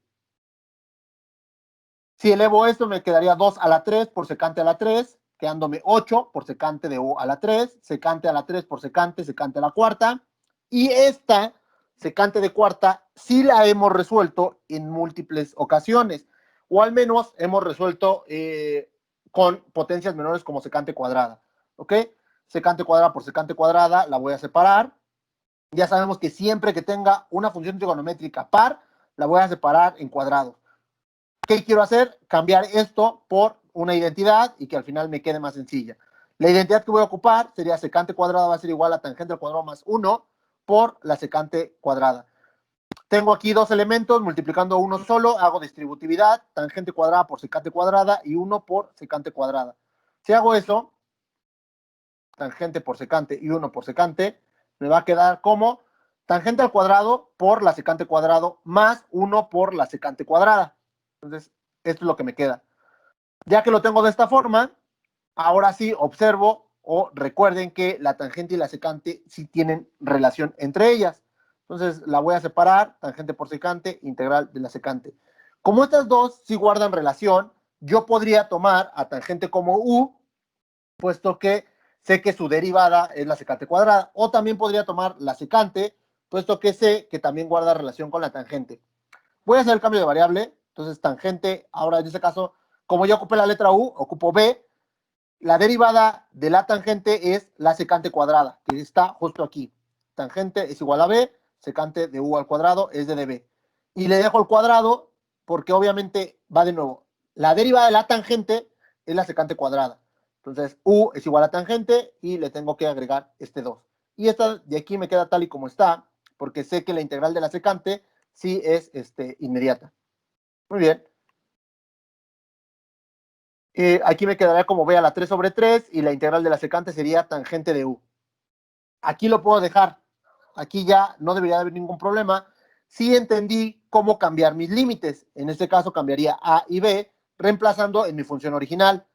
Si elevo esto, me quedaría 2 a la 3 por secante a la 3, quedándome 8 por secante de u a la 3, secante a la 3 por secante a la cuarta, y esta secante de cuarta sí la hemos resuelto en múltiples ocasiones, o al menos hemos resuelto con potencias menores como secante cuadrada, ¿ok? Secante cuadrada por secante cuadrada la voy a separar. Ya sabemos que siempre que tenga una función trigonométrica par, la voy a separar en cuadrados. ¿Qué quiero hacer? Cambiar esto por una identidad y que al final me quede más sencilla. La identidad que voy a ocupar sería secante cuadrada va a ser igual a tangente al cuadrado más 1 por la secante cuadrada. Tengo aquí dos elementos, multiplicando uno solo, hago distributividad, tangente cuadrada por secante cuadrada y 1 por secante cuadrada. Si hago eso, tangente por secante y 1 por secante, me va a quedar como tangente al cuadrado por la secante cuadrado más 1 por la secante cuadrada. Entonces, esto es lo que me queda. Ya que lo tengo de esta forma, ahora sí observo o recuerden que la tangente y la secante sí tienen relación entre ellas. Entonces la voy a separar, tangente por secante, integral de la secante. Como estas dos sí guardan relación, yo podría tomar a tangente como u, puesto que sé que su derivada es la secante cuadrada, o también podría tomar la secante, puesto que sé que también guarda relación con la tangente. Voy a hacer el cambio de variable, entonces tangente, ahora en este caso, como ya ocupé la letra u, ocupo b, la derivada de la tangente es la secante cuadrada, que está justo aquí. Tangente es igual a b, secante de u al cuadrado es de db. Y le dejo el cuadrado porque obviamente va de nuevo. La derivada de la tangente es la secante cuadrada. Entonces, u es igual a tangente y le tengo que agregar este 2. Y esta de aquí me queda tal y como está, porque sé que la integral de la secante sí es inmediata. Muy bien. Aquí me quedaría como b a la 3 sobre 3 y la integral de la secante sería tangente de u. Aquí lo puedo dejar. Aquí ya no debería haber ningún problema. Sí entendí cómo cambiar mis límites. En este caso cambiaría a y b, reemplazando en mi función original.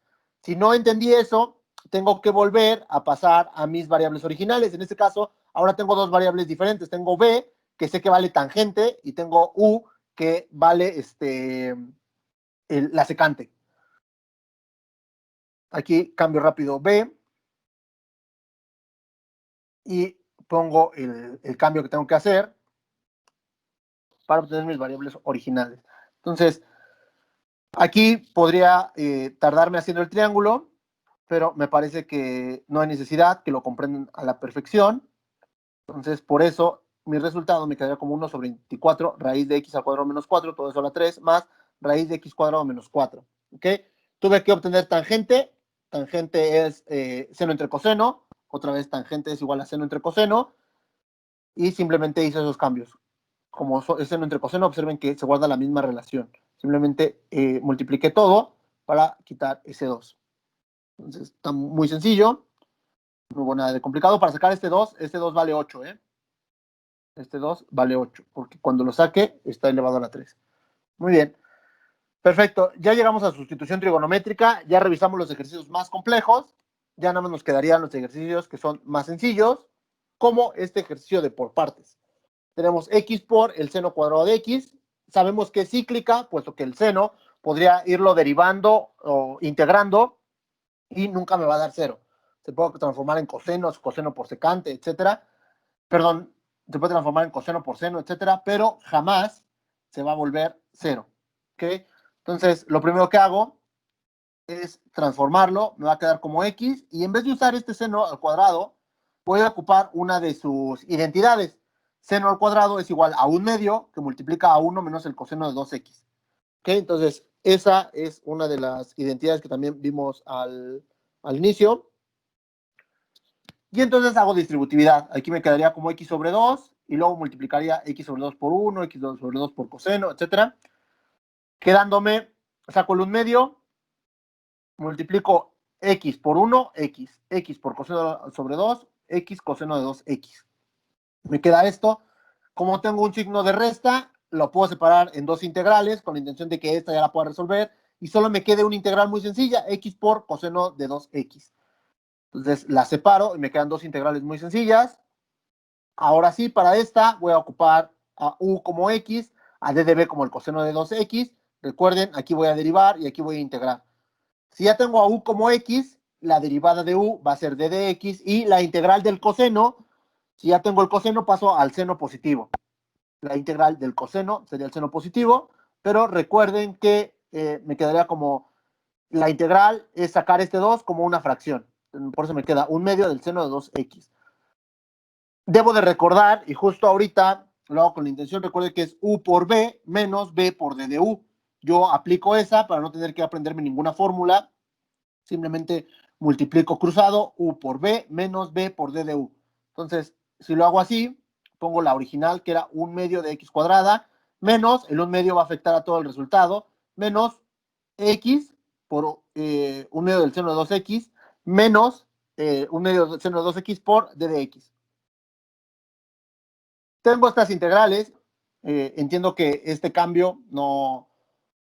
Si no entendí eso, tengo que volver a pasar a mis variables originales. En este caso, ahora tengo dos variables diferentes. Tengo b, que sé que vale tangente, y tengo u, que vale la secante. Aquí cambio rápido b y pongo el cambio que tengo que hacer para obtener mis variables originales. Entonces, aquí podría tardarme haciendo el triángulo, pero me parece que no hay necesidad, que lo comprenden a la perfección. Entonces, por eso, mi resultado me quedaría como 1 sobre 24, raíz de x al cuadrado menos 4, todo eso a la 3, más raíz de x cuadrado menos 4. ¿Ok? Tuve que obtener tangente. Tangente es seno entre coseno. Otra vez, tangente es igual a seno entre coseno. Y simplemente hice esos cambios. Como es seno entre coseno, observen que se guarda la misma relación. Simplemente multipliqué todo para quitar ese 2. Entonces, está muy sencillo. No hubo nada de complicado. Para sacar este 2 vale 8, ¿eh? Este 2 vale 8, porque cuando lo saque está elevado a la 3. Muy bien. Perfecto. Ya llegamos a sustitución trigonométrica. Ya revisamos los ejercicios más complejos. Ya nada más nos quedarían los ejercicios que son más sencillos, como este ejercicio de por partes. Tenemos x por el seno cuadrado de x. Sabemos que es cíclica, puesto que el seno podría irlo derivando o integrando y nunca me va a dar 0. Se puede transformar en cosenos, coseno por secante, etcétera. Perdón, se puede transformar en coseno por seno, etcétera, pero jamás se va a volver 0. ¿Ok? Entonces, lo primero que hago es transformarlo, me va a quedar como x, y en vez de usar este seno al cuadrado, voy a ocupar una de sus identidades. Seno al cuadrado es igual a 1/2, que multiplica a 1 menos el coseno de 2x. ¿Ok? Entonces, esa es una de las identidades que también vimos al inicio. Y entonces hago distributividad. Aquí me quedaría como x sobre 2, y luego multiplicaría x sobre 2 por 1, x sobre 2 por coseno, etcétera. Quedándome, saco el 1/2, multiplico x por 1, x por coseno sobre 2, x coseno de 2x. Me queda esto. Como tengo un signo de resta, lo puedo separar en dos integrales con la intención de que esta ya la pueda resolver y solo me quede una integral muy sencilla, x por coseno de 2x. Entonces la separo y me quedan dos integrales muy sencillas. Ahora sí, para esta voy a ocupar a u como x, a d de b como el coseno de 2x. Recuerden, aquí voy a derivar y aquí voy a integrar. Si ya tengo a u como x, la derivada de u va a ser d de x y la integral del coseno, si ya tengo el coseno, paso al seno positivo. La integral del coseno sería el seno positivo, pero recuerden que me quedaría como la integral es sacar este 2 como una fracción. Por eso me queda 1/2 del seno de 2x. Debo de recordar, y justo ahorita lo hago con la intención, recuerde que es u por b menos b por d de u. Yo aplico esa para no tener que aprenderme ninguna fórmula. Simplemente multiplico cruzado u por b menos b por d de u. Entonces, si lo hago así, pongo la original, que era 1/2 de x cuadrada, menos, el 1/2 va a afectar a todo el resultado, menos x por 1/2 del seno de 2x, menos 1/2 del seno de 2x por d de x. Tengo estas integrales, entiendo que este cambio no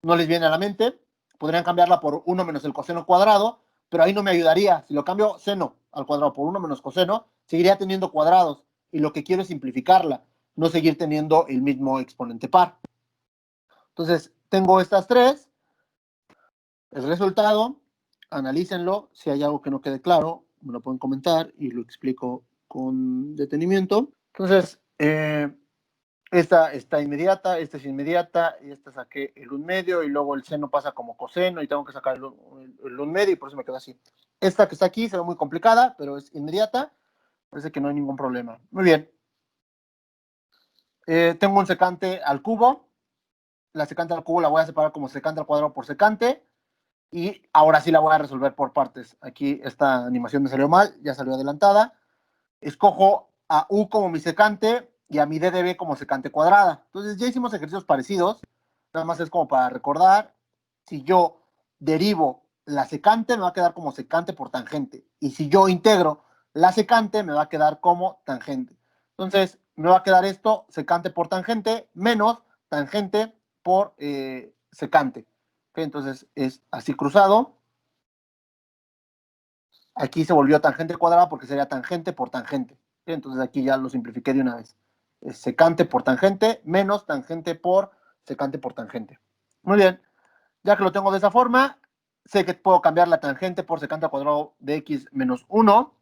les viene a la mente, podrían cambiarla por 1 menos el coseno cuadrado, pero ahí no me ayudaría. Si lo cambio seno al cuadrado por 1 menos coseno, seguiría teniendo cuadrados, y lo que quiero es simplificarla, no seguir teniendo el mismo exponente par. Entonces, tengo estas tres, el resultado, analícenlo, si hay algo que no quede claro, me lo pueden comentar y lo explico con detenimiento. Entonces, esta está inmediata, esta es inmediata, y esta saqué el 1/2 y luego el seno pasa como coseno y tengo que sacar el 1/2 y por eso me queda así. Esta que está aquí se ve muy complicada, pero es inmediata, parece que no hay ningún problema. Muy bien. Tengo un secante al cubo, la secante al cubo la voy a separar como secante al cuadrado por secante, y ahora sí la voy a resolver por partes. Aquí esta animación me salió mal, ya salió adelantada. Escojo a u como mi secante y a mi d de b como secante cuadrada. Entonces ya hicimos ejercicios parecidos, nada más es como para recordar. Si yo derivo la secante, me va a quedar como secante por tangente, y si yo integro la secante, me va a quedar como tangente. Entonces me va a quedar esto, secante por tangente, menos tangente por secante. ¿Okay? Entonces es así cruzado. Aquí se volvió tangente cuadrada porque sería tangente por tangente. Entonces aquí ya lo simplifiqué de una vez. Es secante por tangente menos tangente por secante por tangente. Muy bien. Ya que lo tengo de esa forma, sé que puedo cambiar la tangente por secante al cuadrado de x menos 1.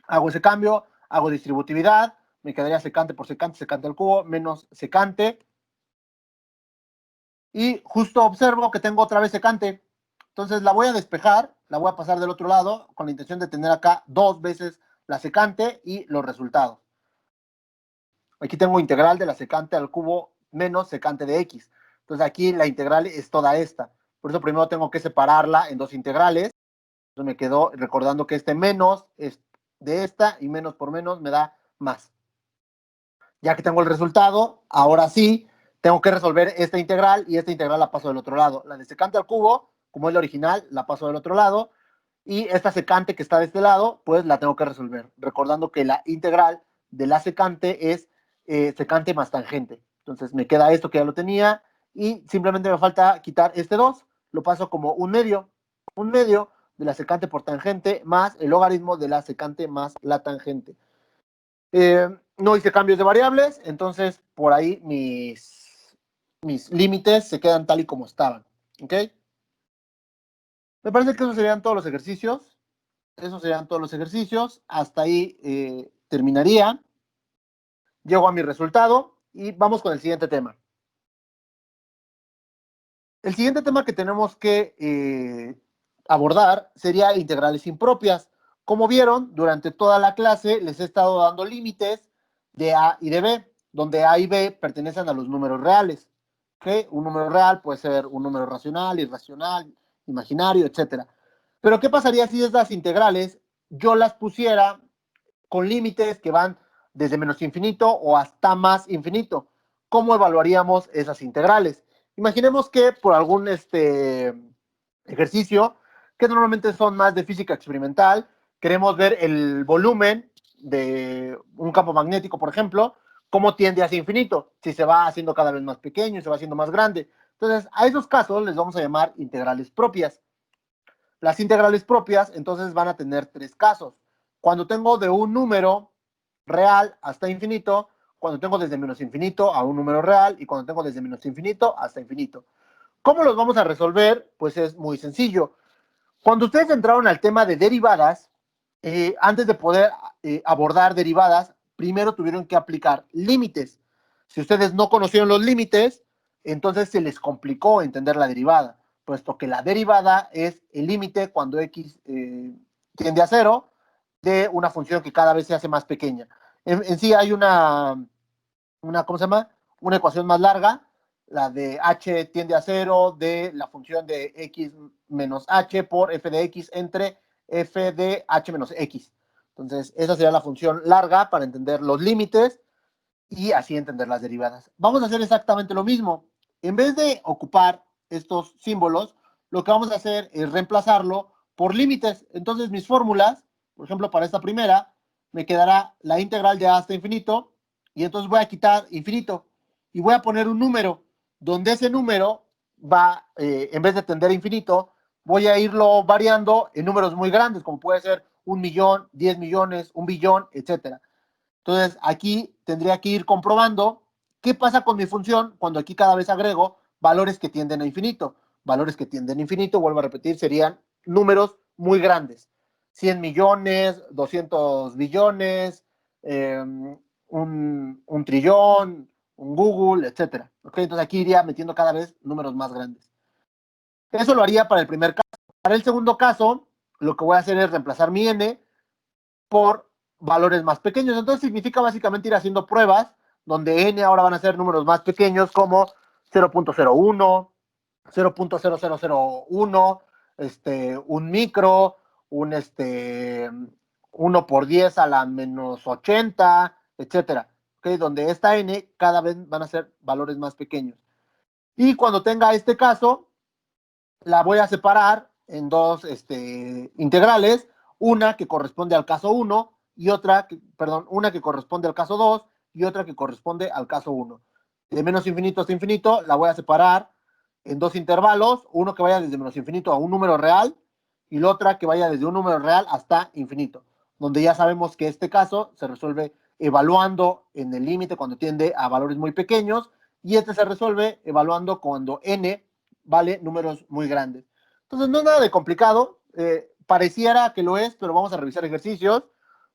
Hago ese cambio, hago distributividad, me quedaría secante por secante, secante al cubo, menos secante. Y justo observo que tengo otra vez secante. Entonces la voy a despejar, la voy a pasar del otro lado con la intención de tener acá 2 veces la secante y los resultados. Aquí tengo integral de la secante al cubo menos secante de x. Entonces aquí la integral es toda esta. Por eso primero tengo que separarla en dos integrales. Entonces me quedó recordando que este menos es de esta y menos por menos me da más. Ya que tengo el resultado, ahora sí, tengo que resolver esta integral y esta integral la paso del otro lado. La de secante al cubo, como es la original, la paso del otro lado. Y esta secante que está de este lado, pues la tengo que resolver. Recordando que la integral de la secante es secante más tangente. Entonces me queda esto que ya lo tenía y simplemente me falta quitar este 2. Lo paso como 1/2. 1/2 de la secante por tangente más el logaritmo de la secante más la tangente. No hice cambios de variables, entonces por ahí mis límites se quedan tal y como estaban. ¿Ok? Me parece que esos serían todos los ejercicios. Esos serían todos los ejercicios. Hasta ahí terminaría. Llego a mi resultado y vamos con el siguiente tema. El siguiente tema que tenemos que abordar sería integrales impropias. Como vieron, durante toda la clase les he estado dando límites de A y de B, donde A y B pertenecen a los números reales. ¿Okay? Un número real puede ser un número racional, irracional, imaginario, etc. Pero ¿qué pasaría si estas integrales yo las pusiera con límites que van desde menos infinito o hasta más infinito? ¿Cómo evaluaríamos esas integrales? Imaginemos que por algún ejercicio, que normalmente son más de física experimental, queremos ver el volumen de un campo magnético, por ejemplo, cómo tiende hacia infinito, si se va haciendo cada vez más pequeño, se va haciendo más grande. Entonces, a esos casos les vamos a llamar integrales propias. Las integrales propias, entonces, van a tener tres casos. Cuando tengo de un número real hasta infinito, cuando tengo desde menos infinito a un número real y cuando tengo desde menos infinito hasta infinito. ¿Cómo los vamos a resolver? Pues es muy sencillo. Cuando ustedes entraron al tema de derivadas, antes de poder abordar derivadas, primero tuvieron que aplicar límites. Si ustedes no conocieron los límites, entonces se les complicó entender la derivada. puesto que la derivada es el límite cuando x tiende a 0 de una función que cada vez se hace más pequeña. En sí hay ¿cómo se llama? Una ecuación más larga, la de h tiende a 0 de la función de x menos h por f de x entre f de h menos x. Entonces, esa sería la función larga para entender los límites y así entender las derivadas. Vamos a hacer exactamente lo mismo. En vez de ocupar estos símbolos, lo que vamos a hacer es reemplazarlo por límites. Entonces, mis fórmulas, por ejemplo, para esta primera, me quedará la integral de a hasta infinito, y entonces voy a quitar infinito y voy a poner un número, donde ese número va, en vez de tender a infinito, voy a irlo variando en números muy grandes, como puede ser 1.000.000, 10.000.000, 1.000.000.000, etcétera. Entonces, aquí tendría que ir comprobando qué pasa con mi función cuando aquí cada vez agrego valores que tienden a infinito. Valores que tienden a infinito, vuelvo a repetir, serían números muy grandes. 100 millones, 200 billones, un trillón, un Google, etcétera. ¿Okay? Entonces aquí iría metiendo cada vez números más grandes. Eso lo haría para el primer caso. Para el segundo caso, lo que voy a hacer es reemplazar mi n por valores más pequeños. Entonces significa básicamente ir haciendo pruebas donde n ahora van a ser números más pequeños como 0.01, 0.0001, un micro, 1 por 10 a la menos 80, etcétera. ¿Okay? Donde esta n cada vez van a ser valores más pequeños. Y cuando tenga este caso, la voy a separar en dos integrales, una que corresponde al caso 1 y una que corresponde al caso 2 y otra que corresponde al caso 1. De menos infinito hasta infinito la voy a separar en dos intervalos, uno que vaya desde menos infinito a un número real y la otra que vaya desde un número real hasta infinito, donde ya sabemos que este caso se resuelve evaluando en el límite cuando tiende a valores muy pequeños y este se resuelve evaluando cuando n vale números muy grandes. Entonces, no es nada de complicado. Pareciera que lo es, pero vamos a revisar ejercicios.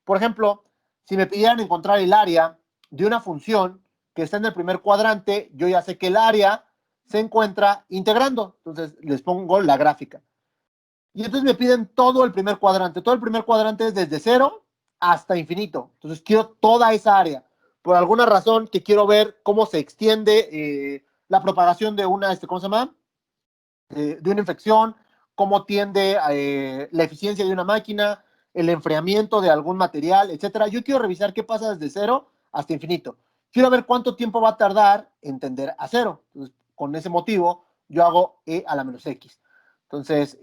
Por ejemplo, si me pidieran encontrar el área de una función que está en el primer cuadrante, yo ya sé que el área se encuentra integrando. Entonces, les pongo la gráfica. Y entonces me piden todo el primer cuadrante. Todo el primer cuadrante es desde 0 hasta infinito. Entonces, quiero toda esa área. Por alguna razón que quiero ver cómo se extiende la propagación de una, ¿cómo se llama? De una infección, cómo tiende la eficiencia de una máquina, el enfriamiento de algún material, etcétera. Yo quiero revisar qué pasa desde 0 hasta infinito. Quiero ver cuánto tiempo va a tardar en tender a 0. Entonces, con ese motivo, yo hago e a la menos x. Entonces,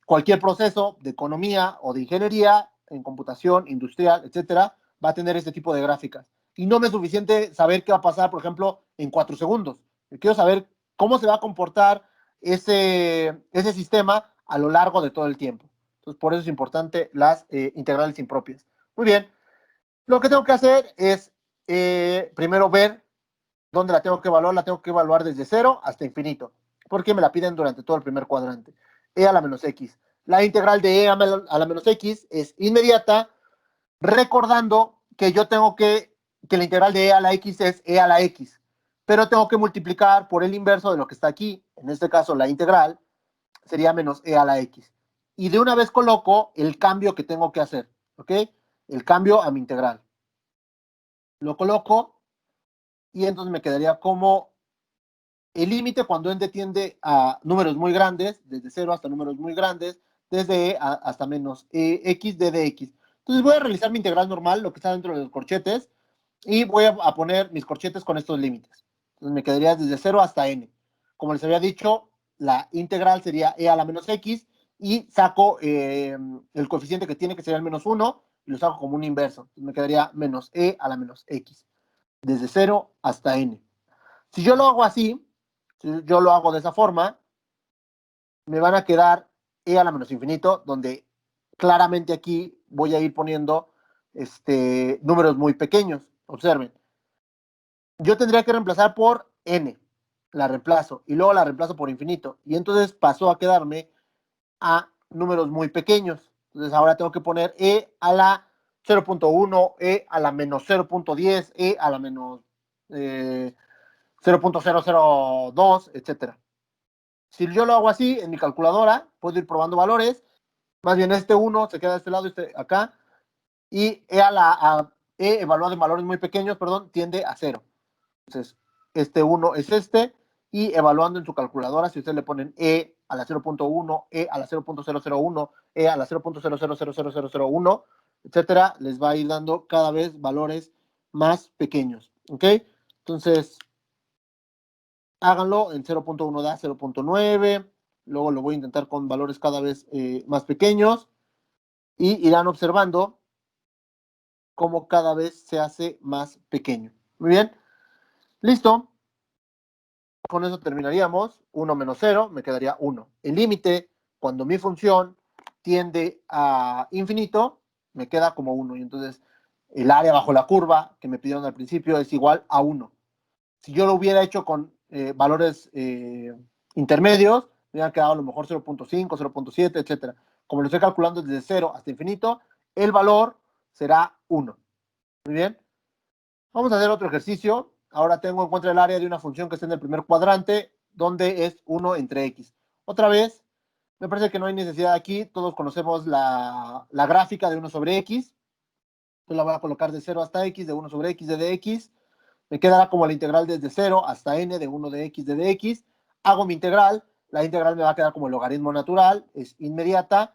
cualquier proceso de economía o de ingeniería, en computación, industrial, etcétera, va a tener este tipo de gráficas. Y no me es suficiente saber qué va a pasar, por ejemplo, en 4 segundos. Yo quiero saber cómo se va a comportar ese sistema a lo largo de todo el tiempo. Entonces, por eso es importante las integrales impropias. Muy bien. Lo que tengo que hacer es primero ver dónde la tengo que evaluar. La tengo que evaluar desde 0 hasta infinito, porque me la piden durante todo el primer cuadrante. E a la menos x. La integral de e a la menos x es inmediata, recordando que yo tengo que la integral de e a la x es e a la x, pero tengo que multiplicar por el inverso de lo que está aquí, en este caso la integral sería menos e a la x. Y de una vez coloco el cambio que tengo que hacer, ¿ok? El cambio a mi integral. Lo coloco y entonces me quedaría como el límite cuando n tiende a números muy grandes, desde 0 hasta números muy grandes, desde e hasta menos x de dx. Entonces voy a realizar mi integral normal, lo que está dentro de los corchetes, y voy a poner mis corchetes con estos límites. Entonces me quedaría desde 0 hasta n. Como les había dicho, la integral sería e a la menos x, y saco el coeficiente que tiene, que sería el menos 1, y lo saco como un inverso. Entonces me quedaría menos e a la menos x, desde 0 hasta n. Si yo lo hago así, si yo lo hago de esa forma, me van a quedar e a la menos infinito, donde claramente aquí voy a ir poniendo números muy pequeños. Observen. Yo tendría que reemplazar por n, la reemplazo, y luego la reemplazo por infinito. Y entonces pasó a quedarme a números muy pequeños. Entonces ahora tengo que poner e a la 0.1, e a la menos 0.10, e a la menos 0.002, etcétera. Si yo lo hago así en mi calculadora, puedo ir probando valores. Más bien este 1 se queda de este lado, este acá. Y E evaluado en valores muy pequeños, perdón, tiende a 0. Entonces, este 1 es este. Y evaluando en su calculadora, si ustedes le ponen E a la 0.1, E a la 0.001, E a la 0.0000001, etcétera, les va a ir dando cada vez valores más pequeños. ¿Ok? Entonces, háganlo en 0.1 da 0.9, luego lo voy a intentar con valores cada vez más pequeños y irán observando cómo cada vez se hace más pequeño. Muy bien, listo. Con eso terminaríamos. 1 menos 0, me quedaría 1. El límite, cuando mi función tiende a infinito, me queda como 1. Y entonces el área bajo la curva que me pidieron al principio es igual a 1. Si yo lo hubiera hecho con valores intermedios, me hubieran quedado a lo mejor 0.5, 0.7, etcétera. Como lo estoy calculando desde 0 hasta infinito, el valor será 1. Muy bien. Vamos a hacer otro ejercicio. Ahora tengo en cuenta el área de una función que está en el primer cuadrante, donde es 1 entre x. Otra vez, me parece que no hay necesidad aquí. Todos conocemos la gráfica de 1 sobre x. Yo la voy a colocar de 0 hasta x, de 1 sobre x de dx. Me quedará como la integral desde 0 hasta n de 1 de x de dx. Hago mi integral. La integral me va a quedar como el logaritmo natural. Es inmediata.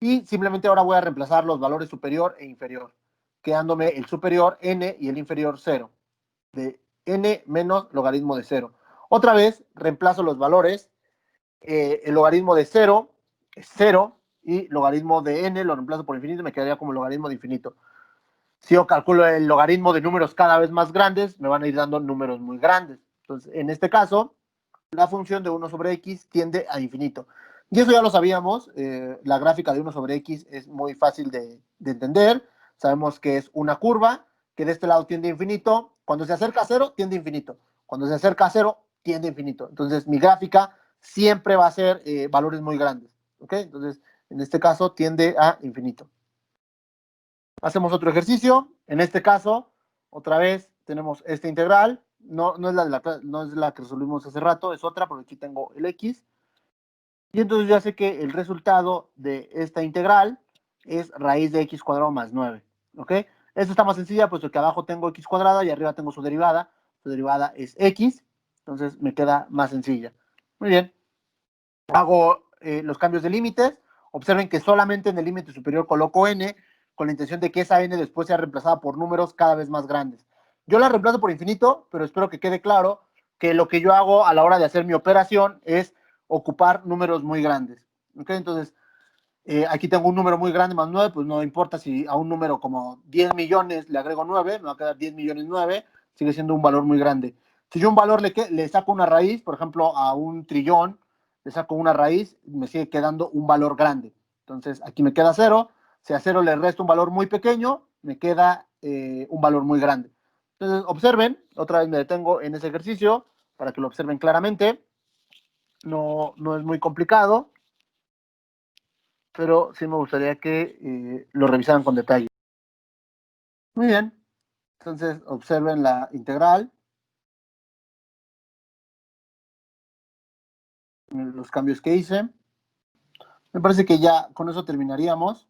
Y simplemente ahora voy a reemplazar los valores superior e inferior, quedándome el superior n y el inferior 0, de n menos logaritmo de 0. Otra vez reemplazo los valores, el logaritmo de 0 es 0 y logaritmo de n lo reemplazo por infinito y me quedaría como logaritmo de infinito. Si yo calculo el logaritmo de números cada vez más grandes, me van a ir dando números muy grandes. Entonces, en este caso, la función de 1 sobre x tiende a infinito. Y eso ya lo sabíamos, la gráfica de 1 sobre x es muy fácil de entender. Sabemos que es una curva que de este lado tiende a infinito. Cuando se acerca a 0, tiende a infinito. Cuando se acerca a 0, tiende a infinito. Entonces, mi gráfica siempre va a ser valores muy grandes. ¿Ok? Entonces, en este caso, tiende a infinito. Hacemos otro ejercicio. En este caso, otra vez tenemos esta integral. No es la que resolvimos hace rato, es otra, porque aquí tengo el x. Y entonces ya sé que el resultado de esta integral es raíz de x cuadrado más 9. ¿Ok? Esto está más sencilla, puesto que abajo tengo x cuadrada y arriba tengo su derivada. Su derivada es x. Entonces me queda más sencilla. Muy bien. Hago los cambios de límites. Observen que solamente en el límite superior coloco n, con la intención de que esa n después sea reemplazada por números cada vez más grandes. Yo la reemplazo por infinito, pero espero que quede claro que lo que yo hago a la hora de hacer mi operación es ocupar números muy grandes. ¿Okay? Entonces, aquí tengo un número muy grande más 9, pues no importa si a un número como 10 millones le agrego 9, me va a quedar 10 millones 9, sigue siendo un valor muy grande. Si yo un valor le saco una raíz, por ejemplo, a un trillón, le saco una raíz, me sigue quedando un valor grande. Entonces, aquí me queda 0. Si a 0 le resto un valor muy pequeño, me queda un valor muy grande. Entonces, observen, otra vez me detengo en ese ejercicio para que lo observen claramente. No es muy complicado, pero sí me gustaría que lo revisaran con detalle. Muy bien, entonces observen la integral, los cambios que hice. Me parece que ya con eso terminaríamos.